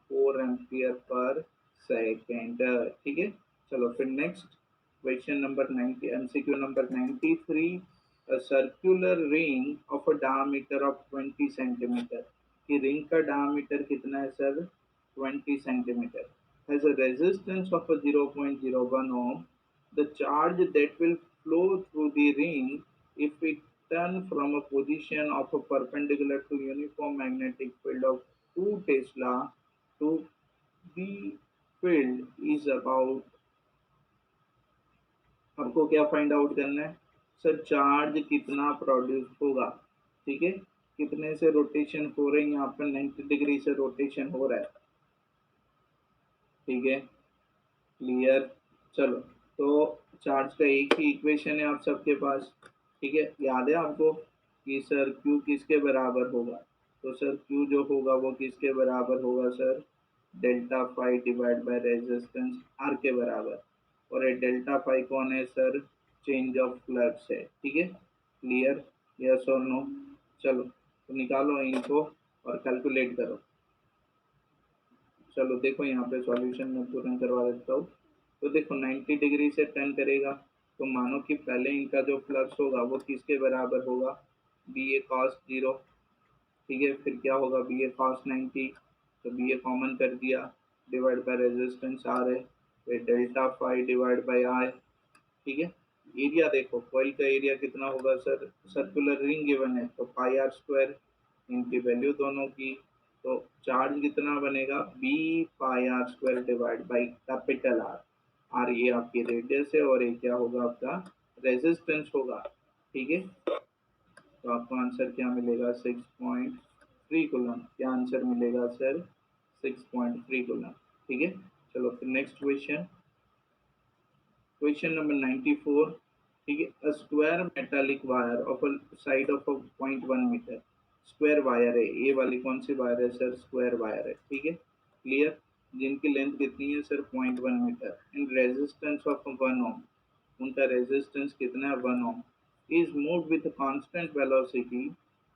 4 एम्पियर पर सेकेंड, ठीक है। चलो फिर next question number 90, MCQ number 93। A circular ring of a diameter of 20 centimeter, कि रिंग का डायमीटर कितना है sir? 20 centimetre, has a resistance of a 0.01 ohm. The charge that will flow through the ring if it turn from a position of a perpendicular to uniform magnetic field of 2 Tesla to B field is about, आपको क्या find out करना है sir, charge कितना produce होगा, ठीक है, कितने से रोटेशन हो रहे हैं, यहाँ पर 90 डिग्री से रोटेशन हो रहा है, ठीक है, क्लियर। चलो, तो चार्ज का एक ही इक्वेशन है आप सबके पास, ठीक है, याद है आपको कि सर Q किसके बराबर होगा, तो सर Q जो होगा वो किसके बराबर होगा sir, delta phi divide by resistance R के बराबर, और ये डेल्टा फाई कौन है सर, चेंज ऑफ फ्लक्स है, ठीक है, क्लियर, यस और नो। चलो तो निकालो इनको और कैलकुलेट करो। चलो देखो यहाँ पे सॉल्यूशन में तुरंत करवा देता हूँ। तो देखो 90 डिग्री से टर्न करेगा, तो मानो कि पहले इनका जो फ्लक्स होगा वो किसके बराबर होगा, बी ए कॉस 0, ठीक है, फिर क्या होगा बी ए कॉस 90, तो बी ए कॉमन कर दिया, डिवाइड बाय रेजिस्टेंस आर है, फिर delta phi divide by R, ठीक है। एरिया देखो, कॉइल का एरिया कितना होगा सर, सर्कुलर रिंग गिवन है तो पाई आर स्क्वायर, इनकी वैल्यू दोनों की, तो चार्ज कितना बनेगा B pi R square divide by capital R, R ये आपकी रेडियस है और ये क्या होगा आपका रेजिस्टेंस होगा, ठीक है। तो आपको आंसर क्या मिलेगा 6.3 कूलम, क्या आंसर मिलेगा सर 6.3 कूलम, ठीक है। चलो फिर नेक्स्ट क्वेश्चन, क्वेश्चन नंबर 94, ठीक है, a square metallic wire of a side of a 0.1 metre, square wire है, ये वाली कौन सी वायर है सर, स्क्वायर वायर है, ठीक है, क्लियर, जिनकी लेंथ कितनी है sir 0.1 metre, in resistance of 1 ohm, उनका रेजिस्टेंस कितना है 1 ohm, is moved with constant velocity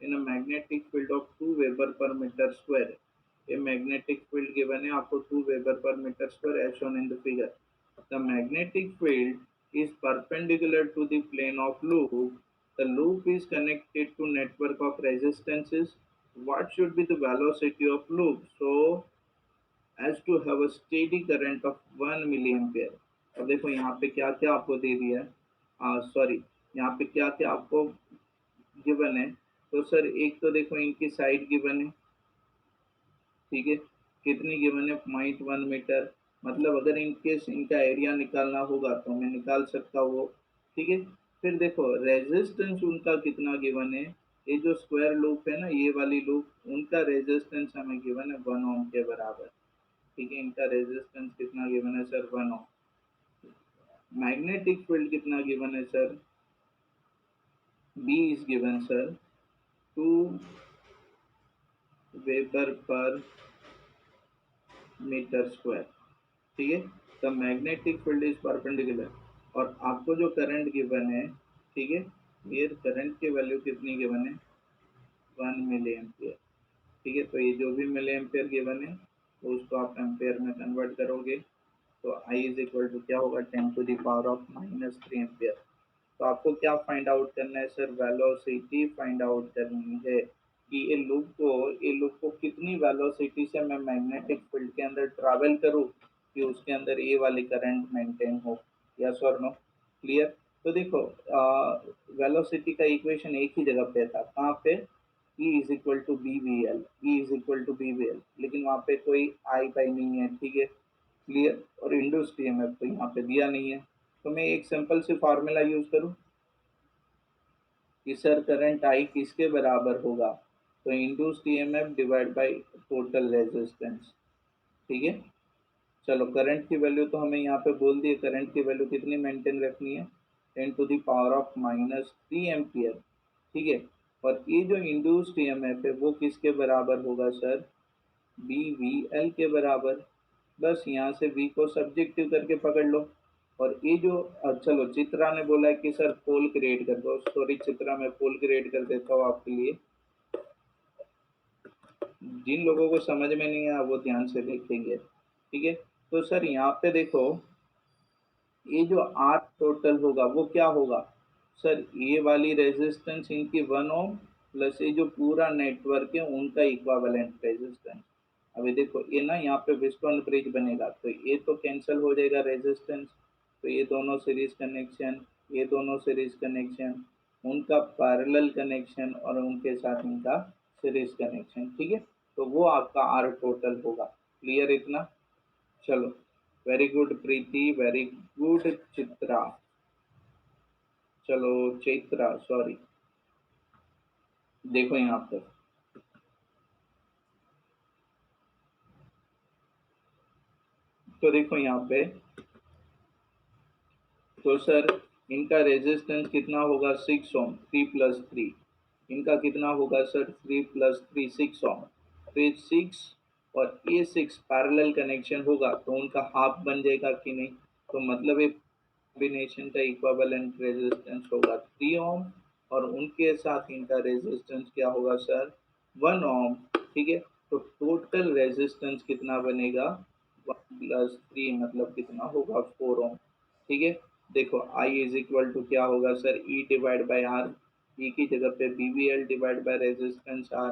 in a magnetic field of 2 weber per metre square, ये मैग्नेटिक फील्ड गिवन है आपको 2 weber per metre square as shown in the figure, the magnetic field is perpendicular to the plane of loop. The loop is connected to network of resistances. What should be the velocity of loop so as to have a steady current of 1 milliampere? अब देखो यहाँ पे क्या क्या आपको दे दिया है, sorry, यहाँ पे क्या क्या आपको गिवन है, तो सर एक तो देखो इनकी साइड गिवन है, ठीक है, कितनी गिवन है 0.1 मीटर, मतलब अगर इनकेस इनका एरिया निकालना होगा तो मैं निकाल सकता हूँ, ठीक है। फिर देखो रेजिस्टेंस उनका कितना गिवन है, ये जो स्क्वायर लूप है ना, ये वाली लूप, उनका रेजिस्टेंस हमें गिवन है 1 ओम के बराबर, ठीक है, इनका रेजिस्टेंस कितना गिवन है सर 1 ओम। मैग्नेटिक फील्ड कितना गिवन है sir, B is given sir 2 weber per metre square, ठीक है, the magnetic field is perpendicular, और आपको जो करंट गिवन है, ठीक है, ये करंट की वैल्यू कितनी गिवन है 1 मिली एम्पियर, ठीक है, तो ये जो भी मिली एम्पियर गिवन है तो उसको आप एम्पियर में कन्वर्ट करोगे, तो आई इज इक्वल टू क्या होगा 10 to the power of -3 ampere. तो आपको क्या फाइंड आउट करना है सर, वेलोसिटी फाइंड आउट करनी है कि ये लूप को कितनी वेलोसिटी से मैं मैग्नेटिक फील्ड के अंदर ट्रैवल करूँ कि उसके अंदर ये वाली करंट मेंटेन हो, यस और नो, क्लियर। तो देखो वेलोसिटी का इक्वेशन एक ही जगह पे था, कहाँ पे, E is equal to B V L, E is equal to B V L, लेकिन वहाँ पे कोई आई पाई नहीं है, ठीक है, क्लियर, और इंड्यूस्ड ईएमएफ तो यहाँ पे दिया नहीं है, तो मैं एक सिंपल सी फार्मूला यूज करूँ कि सर करंट आई किसके बराबर होगा, तो induced EMF divide by total resistance, ठीक है। चलो करंट की वैल्यू तो हमें यहाँ पे बोल दिए, करंट की वैल्यू कितनी मेंटेन रखनी है 10 to the power of -3 ampere, ठीक है, और ये जो इंड्यूस्ड ईएमएफ है वो किसके बराबर होगा सर, बी वी एल के बराबर, बस यहाँ से v को सब्जेक्टिव करके पकड़ लो, और ये जो चलो चित्रा ने बोला है कि सर पोल क्रिएट कर दो, सॉरी चित्रा मैं पोल क्रिएट कर देता हूँ आपके लिए, जिन लोगों को समझ में नहीं आया वो ध्यान से देखेंगे, ठीक है। तो सर यहाँ पे देखो ये जो आर टोटल होगा वो क्या होगा सर, ये वाली रेजिस्टेंस इनकी 1 ओम प्लस ये जो पूरा नेटवर्क है उनका इक्विवेलेंट रेजिस्टेंस। अभी देखो ये ना यहाँ पे व्हीटस्टोन ब्रिज बनेगा तो ये तो कैंसिल हो जाएगा रेजिस्टेंस, तो ये दोनों सीरीज कनेक्शन, ये दोनों सीरीज कनेक्शन, उनका पैरेलल कनेक्शन और उनके साथ इनका सीरीज कनेक्शन, ठीक है। तो वो आपका आर टोटल होगा। क्लियर इतना? चलो, वेरी गुड प्रीति, वेरी गुड चित्रा, चलो चैत्रा, सॉरी। देखो यहाँ पर, तो देखो यहाँ पे, तो सर इनका रेजिस्टेंस कितना होगा 6 ओम, 3 + 3। इनका कितना होगा सर 3 + 3 6 ओम। फिर 6 और ये 6 पैरेलल कनेक्शन होगा तो उनका हाफ बन जाएगा कि नहीं? तो मतलब एक कॉम्बिनेशन का इक्विवेलेंट रेजिस्टेंस होगा 3 ओम और उनके साथ इनका रेजिस्टेंस क्या होगा सर 1 ओम, ठीक है। तो टोटल रेजिस्टेंस कितना बनेगा 1 + 3 मतलब कितना होगा 4 ओम, ठीक है। देखो I इज इक्वल टू क्या होगा sir E divide by R, E की जगह पे BVL divide by resistance R,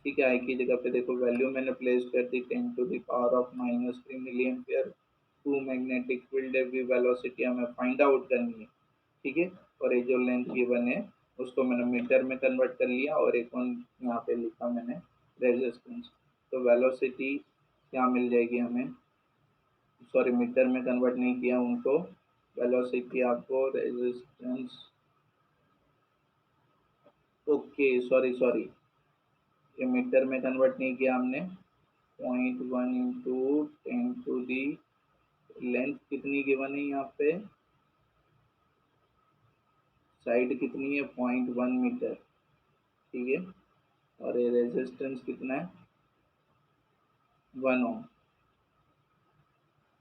ठीक है। आई की जगह पे देखो वैल्यू मैंने प्लेस कर दी 10⁻³ milli ampere. To magnetic field है, वी वेलोसिटी हमें फाइंड आउट करनी है, ठीक है। और ये जो लेंथ गिवन है उसको मैंने मीटर में कन्वर्ट कर लिया और एक और यहाँ पे लिखा मैंने रेजिस्टेंस। तो वेलोसिटी क्या मिल जाएगी हमें, सॉरी मीटर में कन्वर्ट नहीं किया उनको, वेलोसिटी आपको रेजिस्टेंस, ओके सॉरी सॉरी, ये मीटर में कन्वर्ट नहीं किया हमने। 0.1 इंटू 10 टू दी, लेंथ कितनी गिवन है यहाँ पे, साइड कितनी है 0.1 मीटर, ठीक है। और ये रेजिस्टेंस कितना है 1 ओम।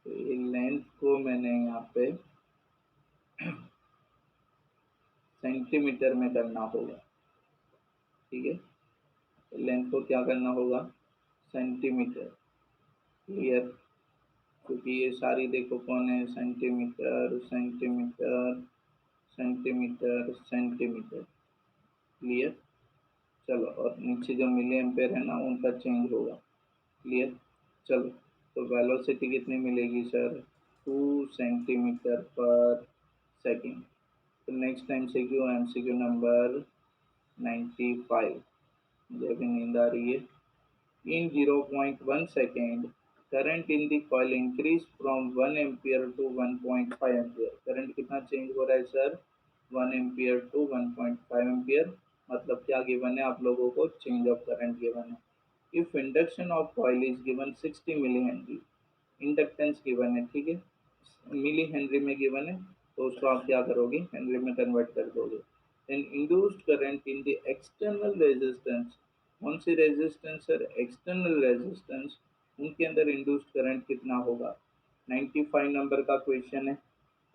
तो ये लेंथ को मैंने यहाँ पे सेंटीमीटर में करना होगा, ठीक है। लेंथ को क्या करना होगा सेंटीमीटर, क्लियर। क्योंकि ये सारी देखो कौन है centimetre centimetre centimetre centimetre, clear. चलो, और नीचे जो मिली एम्पेयर है ना उनका चेंज होगा, क्लियर। चलो, तो वेलोसिटी कितनी मिलेगी सर 2 सेंटीमीटर पर सेकेंड। तो नेक्स्ट MCQ MCQ नंबर 95, मुझे अभी नींद आ रही है। In 0.1 second, current in the coil increase from 1 ampere to 1.5 ampere। Current कितना चेंज हो रहा है सर 1 एम्पियर टू 1.5 एम्पियर। मतलब क्या गिवन है आप लोगों को, चेंज ऑफ करंट गिवन है। If induction of coil is given 60 milli henry, inductance given है, ठीक है, मिली हेनरी में गिवन है, तो उसको आप क्या करोगे हेनरी में कन्वर्ट कर दोगे। Then induced current in the external resistance, कौन सी रेजिस्टेंस सर एक्सटर्नल रेजिस्टेंस, उनके अंदर इंड्यूस्ड करंट कितना होगा। 95 नंबर का क्वेश्चन है,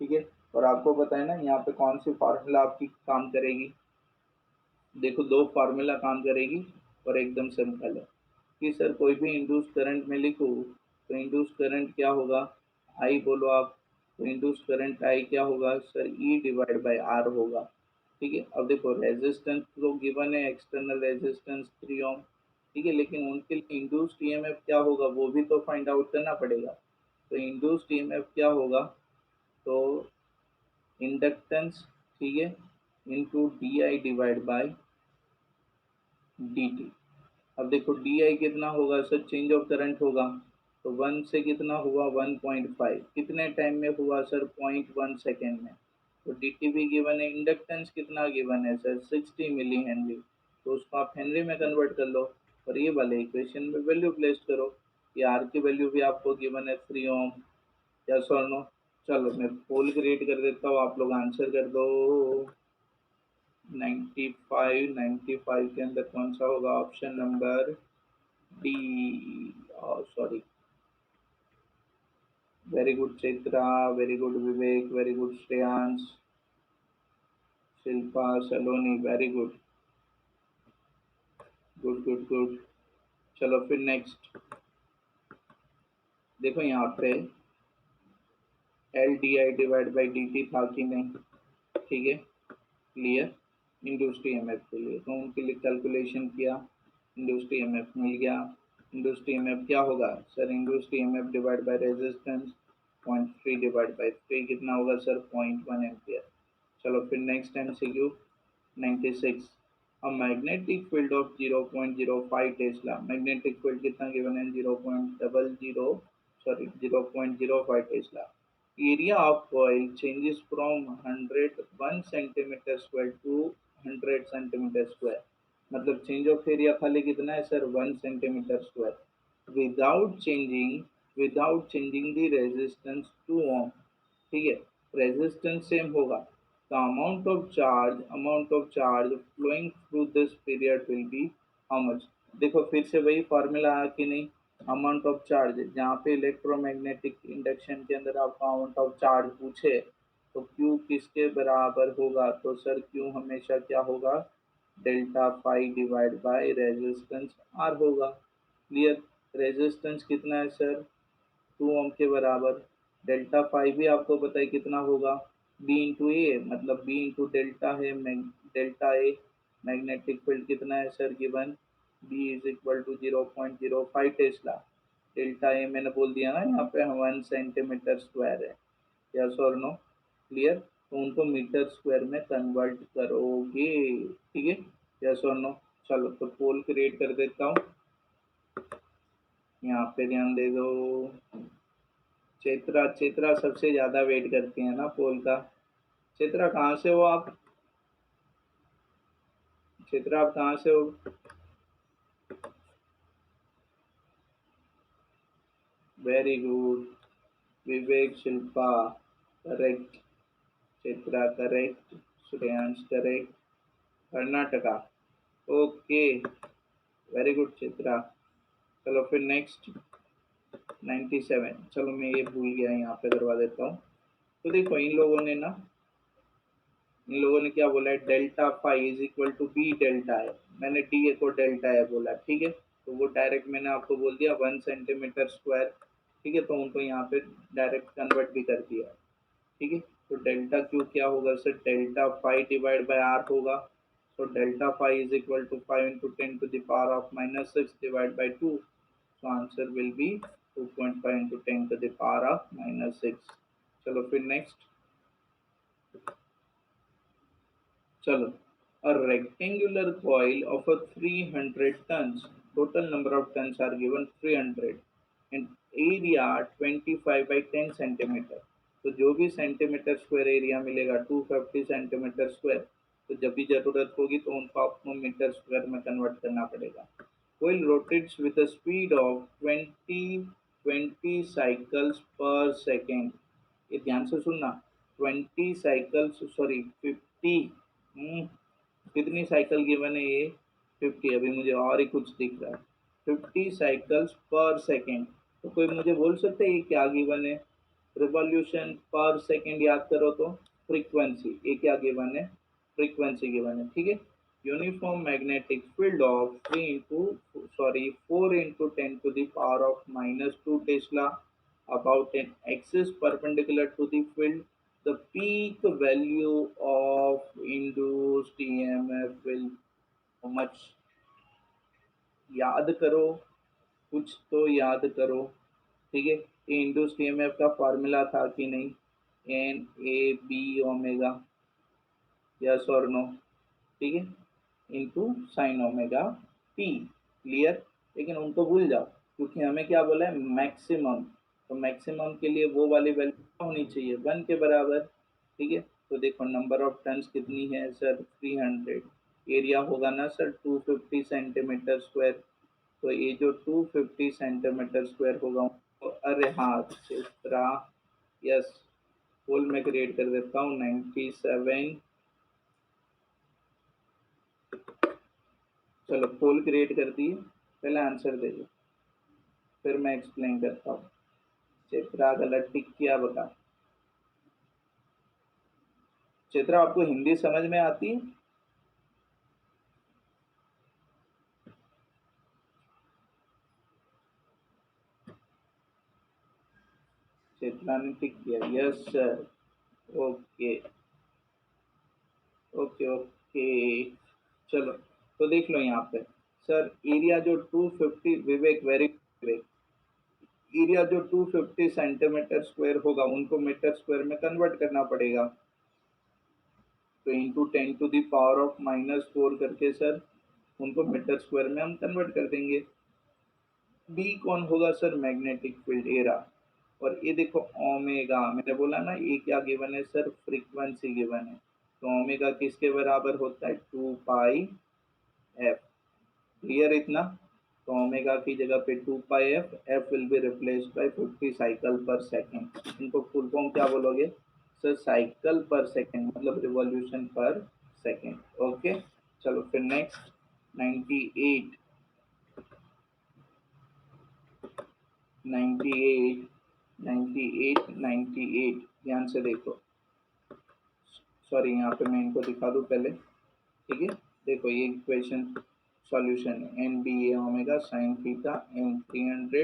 ठीक है। और आपको पता है ना यहाँ पे कौन सी फार्मूला आपकी काम करेगी, देखो दो फार्मूला काम करेगी और एकदम सिंपल है कि सर कोई भी इंड्यूस करंट में लिखो तो इंड्यूस करंट क्या होगा, आई बोलो आप, तो इंड्यूस करंट आई क्या होगा sir E divide by R होगा, ठीक है। अब देखो रेजिस्टेंस तो गिवन है एक्सटर्नल रेजिस्टेंस 3 ओम, ठीक है, लेकिन उनके लिए इंड्यूस्ड ईएमएफ क्या होगा वो भी तो फाइंड आउट करना पड़ेगा। तो इंड्यूस्ड ईएमएफ क्या होगा, तो इंडक्टेंस, ठीक है, into D I divide by D T. अब देखो डी आई कितना होगा सर चेंज ऑफ करंट होगा, तो 1 से कितना हुआ 1.5, कितने टाइम में हुआ सर 0.1 सेकेंड में। तो डी टी भी गिवन है, इंडक्टेंस कितना गिवन है सर 60 मिली हेनरी, तो उसको आप हेनरी में कन्वर्ट कर लो और ये वाले इक्वेशन में वैल्यू प्लेस करो। ये आर की वैल्यू भी आपको गिवन है 3 ओम, यस और नो। चलो मैं पोल क्रिएट कर देता हूँ, आप लोग आंसर कर दो। 95 के अंदर कौन सा होगा, option number D, sorry. Very good Chitra, very good Vivek, very good Shreyansh, Shilpa, Saloni, very good, good good good. चलो फिर नेक्स्ट देखो यहाँ पे L D I divide by D T था कि नहीं, ठीक है, क्लियर। इंड्यूस्ड ईएमएफ के लिए तो उनके लिए कैलकुलेशन किया, इंड्यूस्ड ईएमएफ मिल गया। इंड्यूस्ड ईएमएफ क्या होगा sir, induced EMF divide by resistance 0.3 divide by 3 कितना होगा सर 0.1 एम्पियर। चलो फिर next MCQ 96. A magnetic field of 0.05 Tesla. Magnetic field कितना given है 0.05 Tesla. Area of coil changes from 101 centimeter square to 100 centimeter square. मतलब change of area खाली कितना है sir 1 centimetre square without changing the resistance 2 ohm. ठीक है, resistance same होगा. The amount of charge flowing through this period will be how much. देखो फिर से वही फॉर्मूला है कि नहीं. अमाउंट ऑफ चार्ज जहाँ पे इलेक्ट्रोमैग्नेटिक इंडक्शन के अंदर आपका अमाउंट ऑफ चार्ज पूछे तो Q किसके बराबर होगा. तो सर Q हमेशा क्या होगा delta phi divide by resistance R होगा. क्लियर. रेजिस्टेंस कितना है सर 2 ओम के बराबर. डेल्टा फाई भी आपको पता है कितना होगा B इंटू ए, मतलब B इंटू डेल्टा है डेल्टा ए. मैग्नेटिक फील्ड कितना है sir given B is equal to 0.05 tesla. Delta A मैंने बोल दिया ना यहाँ पे 1 सेंटीमीटर स्क्वायर है. यस और नो. क्लियर. तो उनको मीटर स्क्वायर में कन्वर्ट करोगे. ठीक है. यस और नो. चलो तो पोल क्रिएट कर देता हूँ. यहाँ पे ध्यान दे दो. चेत्रा सबसे ज्यादा वेट करती है ना पोल का. चेत्रा कहाँ से हो आप. चेत्रा आप कहाँ से हो. Very good. Vivek Shilpa correct. Chitra correct. Shreyansh correct. Karnataka. Okay very good Chitra. चलो फिर नेक्स्ट 97. चलो मैं ये भूल गया यहाँ पे करवा देता हूँ. तो देखो इन लोगों ने क्या बोला है delta phi is equal to B delta है. मैंने डी को डेल्टा है बोला. ठीक है. तो वो डायरेक्ट मैंने आपको बोल दिया 1 सेंटीमीटर स्क्वायर. ठीक है. तो उनको यहाँ पे डायरेक्ट कन्वर्ट भी कर दिया. ठीक है. तो डेल्टा क्यू क्या होगा sir delta phi divide by R होगा. तो delta phi is equal to 5 into 10 to the power of -6 divide by 2. So answer will be 2.5 into 10 to the power of -6. चलो फिर नेक्स्ट. चलो. A rectangular coil of a 300 tons. Total number of tons are given 300 and area 25 by 10 centimeter. तो जो भी centimetre square area मिलेगा 250 centimetre square. तो जब भी जरूरत होगी तो उनको आपको मीटर स्क्वायर में कन्वर्ट करना पड़ेगा. Coil rotates with a speed of 20 cycles per second. ये ध्यान से सुनना. 20 साइकिल्स सॉरी 50. कितनी साइकिल गिवन है ये 50. अभी मुझे और ही कुछ दिख रहा है 50 साइकिल्स पर सेकेंड. तो कोई मुझे बोल सकते है ये क्या गिवन है. रिवॉल्यूशन पर सेकेंड याद करो तो फ्रीक्वेंसी. ये क्या गिवन है फ्रीक्वेंसी गिवन है. ठीक है. Uniform magnetic field of 4 into 10 to the power of -2 tesla about an axis perpendicular to the field. The peak value of induced EMF will how much. याद करो कुछ तो याद करो. ठीक है. ये इंड्यूस्ड ईएमएफ का फॉर्मूला था कि नहीं NAB ओमेगा. यस और नो. ठीक है. Into sine omega P. Clear. लेकिन उनको भूल जाओ क्योंकि हमें क्या बोला है मैक्सिमम. तो मैक्सिमम के लिए वो वाली वैल्यू होनी चाहिए 1 के बराबर. ठीक है. तो देखो नंबर ऑफ टन्स कितनी है सर 300. एरिया होगा ना सर 250 सेंटीमीटर स्क्वायर. तो ये जो 250 सेंटीमीटर स्क्वायर होगा तो अरे हाँ चित्रा. यस. होल में क्रिएट कर देता हूँ 97. चलो पोल क्रिएट कर दिए. पहले आंसर दे दो फिर मैं एक्सप्लेन करता हूँ. चित्रा गलत टिक किया बता. चित्रा आपको हिंदी समझ में आती है. चित्रा ने टिक किया. Yes sir. Okay okay okay. चलो तो देख लो यहाँ पे सर एरिया जो 250 विवेक वेरी विवेक एरिया जो 250 सेंटीमीटर स्क्वायर होगा उनको मीटर स्क्वायर में कन्वर्ट करना पड़ेगा. तो इंटू 10⁻⁻⁴ करके सर उनको मीटर स्क्वायर में हम कन्वर्ट कर देंगे। बी कौन होगा सर? Magnetic field era. और ये देखो ओमेगा, मैंने बोला ना ये क्या गिवन है सर? फ्रीक्वेंसी गिवन है। तो ओमेगा किसके बराबर होता है? 2πf। क्लियर इतना? तो ओमेगा की जगह पे 2πf, f will be replaced by 50 cycle पर सेकेंड। इनको फुल फॉर्म क्या बोलोगे सर? साइकिल पर सेकेंड मतलब रिवॉल्यूशन पर सेकेंड। ओके चलो फिर नेक्स्ट 98 98 ध्यान से देखो। सॉरी यहाँ पे मैं इनको दिखा दूँ पहले, ठीक है? देखो ये इक्वेशन सॉल्यूशन है। N B A omega sine theta N 300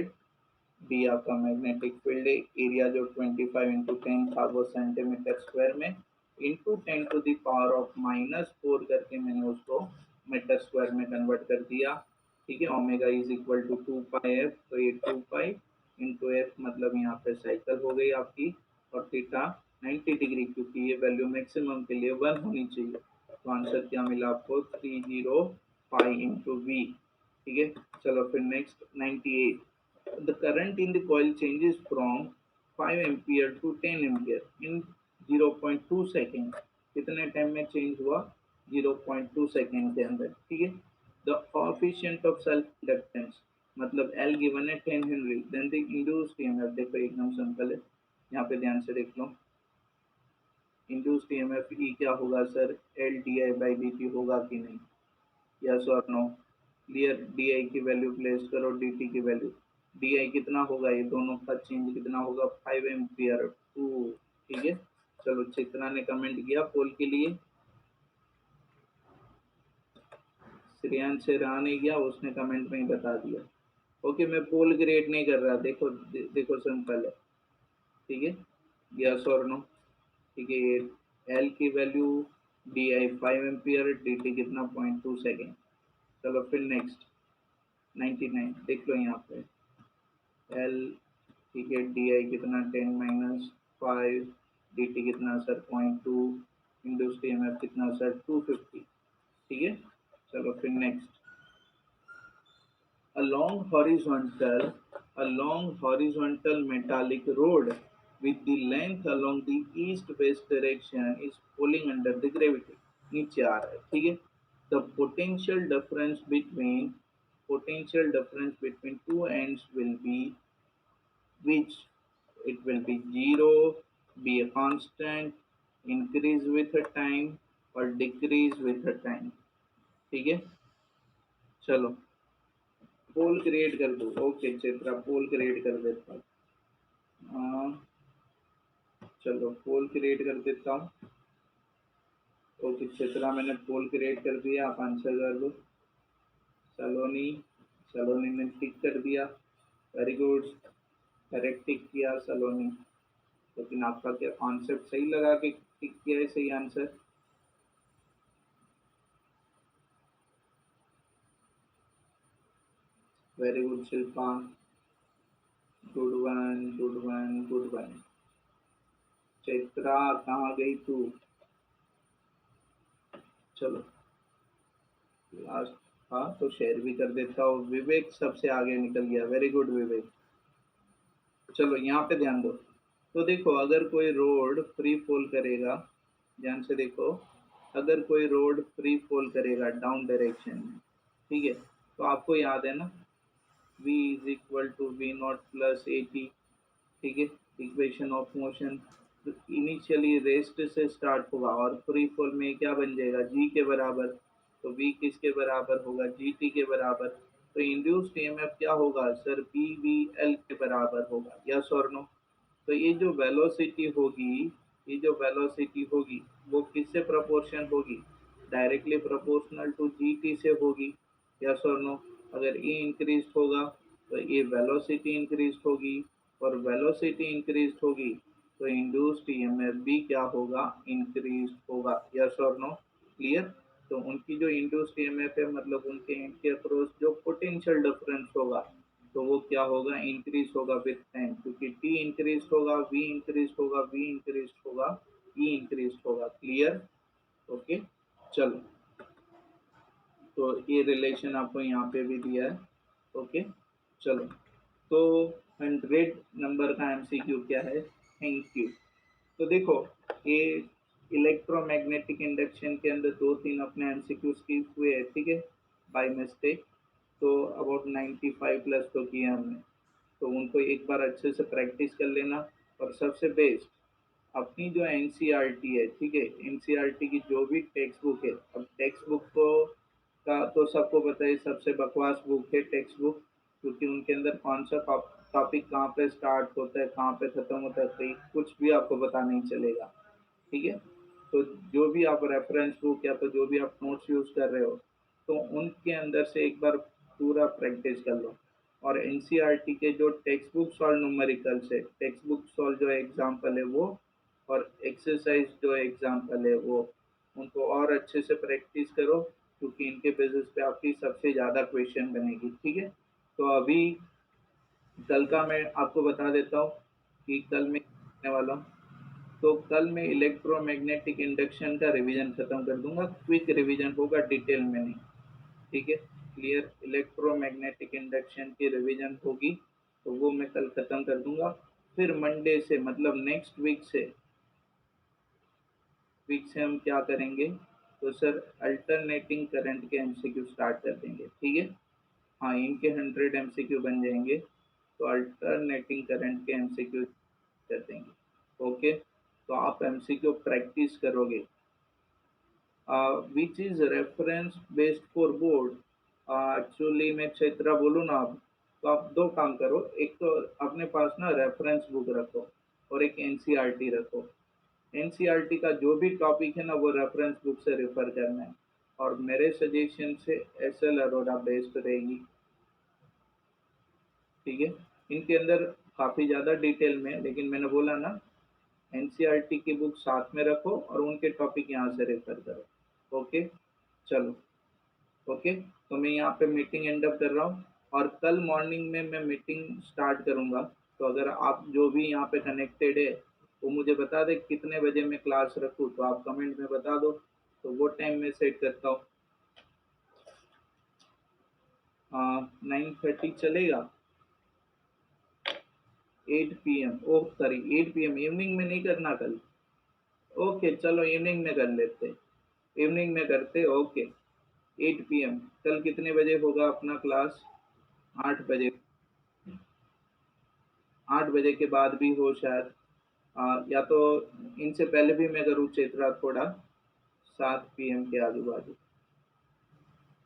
D आपका मैग्नेटिक फील्ड है। एरिया जो 25 इंटू 10 था वो सेंटीमीटर स्क्वायर में, इंटू 10⁻⁻⁴ करके मैंने उसको मीटर स्क्वायर में कन्वर्ट कर दिया। ठीक है, omega is equal to 2πf, तो ये 2π इंटू एफ मतलब यहाँ पे साइकिल हो गई आपकी, और थीटा 90 डिग्री, क्योंकि ये वैल्यू मैक्सिमम के लिए 1 होनी चाहिए। तो आंसर क्या मिला आपको? 30π इंटू वी। ठीक है, चलो फिर next 98। The current in the coil changes from 5 ampere to 10 ampere in 0.2 second. कितने टाइम में चेंज हुआ? 0.2 सेकेंड के अंदर। ठीक है, the coefficient of self inductance मतलब L गिवन है 10 henry, then the induced EMF. देखो एकदम सिंपल है, यहाँ पे ध्यान से देख लो। इंड्यूस्ड ईएमएफ ई क्या होगा सर? L di/dt होगा कि नहीं? यस और नो? क्लियर? di की वैल्यू प्लेस करो, dt की वैल्यू। di कितना होगा? ये दोनों का चेंज कितना होगा? 5 एम्पियर 2। ठीक है, चलो चित्रा ने कमेंट किया पोल के लिए। श्रेयांश से रहा नहीं गया, उसने कमेंट में ही बता दिया। ओके, मैं पोल क्रिएट नहीं कर रहा। देखो देखो सिंपल है। ठीक है, यस और नो? ठीक है, ये एल की value D I 5 ampere, D T कितना? 0.2 सेकेंड। चलो फिर नेक्स्ट 99 देख लो यहाँ पे। एल ठीक है, डी आई कितना? 10-5, डी टी कितना सर? 0.2, इंड्यूस्ड ईएमएफ कितना सर? 250। ठीक है, चलो फिर next. A long horizontal metallic rod with the length along the east-west direction is pulling under the gravity। नीचे आ रहा है। ठीक है, the potential difference between two ends will be which? It will be 0, be a constant, increase with a time or decrease with a time। ठीक है, चलो पोल create कर दो। ओके चित्रा, पोल क्रिएट कर देता हूँ। चलो पोल क्रिएट कर देता हूँ। ओके चित्रा, मैंने पोल क्रिएट कर दिया, आप आंसर कर दो। सलोनी ने टिक कर दिया, वेरी गुड, करेक्ट टिक किया सलोनी। लेकिन आपका क्या कॉन्सेप्ट सही लगा कि टिक किया है सही answer? Very good Shilpa, good one. Chaitra कहाँ गई तू? चलो लास्ट था तो शेयर भी कर देता हूँ। विवेक सबसे आगे निकल गया, वेरी गुड विवेक। चलो यहाँ पे ध्यान दो। तो देखो अगर कोई रोड फ्री फॉल करेगा, ध्यान से देखो, अगर कोई रोड फ्री फॉल करेगा डाउन डायरेक्शन में, ठीक है, तो आपको याद है ना v is equal to v0 plus at। ठीक है, equation of motion. Initially rest से स्टार्ट होगा और फ्री फॉल में क्या बन जाएगा? g के बराबर। तो v किसके बराबर होगा? gt के बराबर। तो इंड्यूस्ड ईएमएफ क्या होगा सर? pvl के बराबर होगा। यस और नो? तो ये जो वेलोसिटी होगी वो किससे प्रोपोर्शन होगी? डायरेक्टली प्रोपोर्शनल टू gt से होगी। यस और नो? अगर e इंक्रीज होगा तो ये वेलोसिटी इंक्रीज होगी, और वेलोसिटी इंक्रीज होगी तो इंड्यूस्ड ईएमएफ भी क्या होगा? इंक्रीज होगा। यस और नो? क्लियर? तो उनकी जो इंड्यूस्ड ईएमएफ है मतलब उनके एंड के अक्रॉस जो पोटेंशियल डिफरेंस होगा तो वो क्या होगा? इंक्रीज होगा विथ टाइम, क्योंकि टी इंक्रीज होगा, वी इंक्रीज होगा, वी इंक्रीज होगा, ई इंक्रीज होगा। क्लियर? ओके, चलो, तो ये रिलेशन आपको यहाँ पे भी दिया है। ओके, चलो, तो 100 नंबर का एमसीक्यू क्या है? Thank you. तो देखो, ये इलेक्ट्रोमैग्नेटिक इंडक्शन के अंदर 2-3 अपने एमसीक्यू स्किप हुए हैं, ठीक है, बाय मिस्टेक। तो अबाउट 95 प्लस तो किए हमने, तो उनको एक बार अच्छे से प्रैक्टिस कर लेना। और सबसे बेस्ट अपनी जो एनसीईआरटी है, ठीक है, एनसीईआरटी की जो भी टेक्स्ट बुक है, अब टेक्स्ट बुक को का तो सबको पता है सबसे बकवास बुक है टेक्स्ट बुक, क्योंकि उनके अंदर कौन सा टॉपिक कहाँ पे स्टार्ट होता है कहाँ पे खत्म होता है कहीं कुछ भी आपको पता नहीं चलेगा, ठीक है। तो जो भी आप रेफरेंस बुक या तो जो भी आप नोट्स यूज कर रहे हो, तो उनके अंदर से एक बार पूरा प्रैक्टिस कर लो। और एनसीईआरटी के जो टेक्स्ट बुक सॉल्व न्यूमेरिकल्स है, टेक्स्ट बुक सॉल्व जो एग्जाम्पल है वो, और एक्सरसाइज जो एग्जाम्पल है वो, उनको और अच्छे से प्रैक्टिस करो, क्योंकि इनके बेसिस पे आपकी सबसे ज़्यादा क्वेश्चन बनेगी, ठीक है। तो अभी कल का मैं आपको बता देता हूँ कि कल मैं करने वाला हूँ। तो कल मैं इलेक्ट्रोमैग्नेटिक इंडक्शन का रिवीजन खत्म कर दूंगा, क्विक रिवीजन होगा, डिटेल में नहीं, ठीक है। क्लियर, इलेक्ट्रोमैग्नेटिक इंडक्शन की रिवीजन होगी, तो वो मैं कल खत्म कर दूंगा। फिर मंडे से मतलब नेक्स्ट वीक से हम क्या करेंगे, तो सर अल्टरनेटिंग करंट के एमसीक्यू स्टार्ट कर देंगे, ठीक है। हाँ, इनके 100 एमसीक्यू बन जाएंगे, तो अल्टरनेटिंग करंट के एमसीक्यू कर देंगे। ओके, तो आप एमसीक्यू प्रैक्टिस करोगे, which is reference based for board. Actually मैं क्षेत्रा बोलूँ ना आप, तो आप दो काम करो, एक तो अपने पास ना रेफरेंस बुक रखो और एक एनसीईआरटी रखो। एनसीईआरटी का जो भी टॉपिक है ना वो रेफरेंस बुक से रेफर करना है, और मेरे सजेशन से एसएल अरोड़ा बेस्ट रहेगी, ठीक है। इनके अंदर काफ़ी ज़्यादा डिटेल में है, लेकिन मैंने बोला ना एनसीईआरटी की बुक साथ में रखो और उनके टॉपिक यहाँ से रेफर करो। ओके, चलो, ओके, तो मैं यहाँ पे मीटिंग एंड अप कर रहा हूँ, और कल मॉर्निंग में मैं मीटिंग स्टार्ट करूँगा। तो अगर आप जो भी यहाँ पे कनेक्टेड है वो मुझे बता दे कितने बजे मैं क्लास रखूँ, तो आप कमेंट में बता दो, तो वो टाइम मैं सेट करता हूँ। 9:30 चलेगा? 8 PM, oh sorry 8 PM, evening में नहीं करना कल? ओके, चलो इवनिंग में कर लेते, इवनिंग में करते, ओके। 8 PM, कल कितने बजे होगा अपना क्लास? 8 बजे, 8 बजे के बाद भी हो शायद, या तो इनसे पहले भी मैं करूँ चेतरा थोड़ा, 7 PM के आजू बाजू,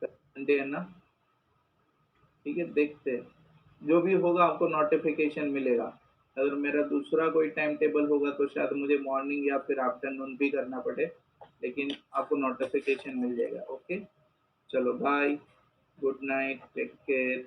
संडे है ना, ठीक है, देखते हैं जो भी होगा आपको नोटिफिकेशन मिलेगा। अगर मेरा दूसरा कोई टाइम टेबल होगा तो शायद मुझे मॉर्निंग या फिर आफ्टरनून भी करना पड़े, लेकिन आपको नोटिफिकेशन मिल जाएगा। ओके, चलो bye, good night, take care.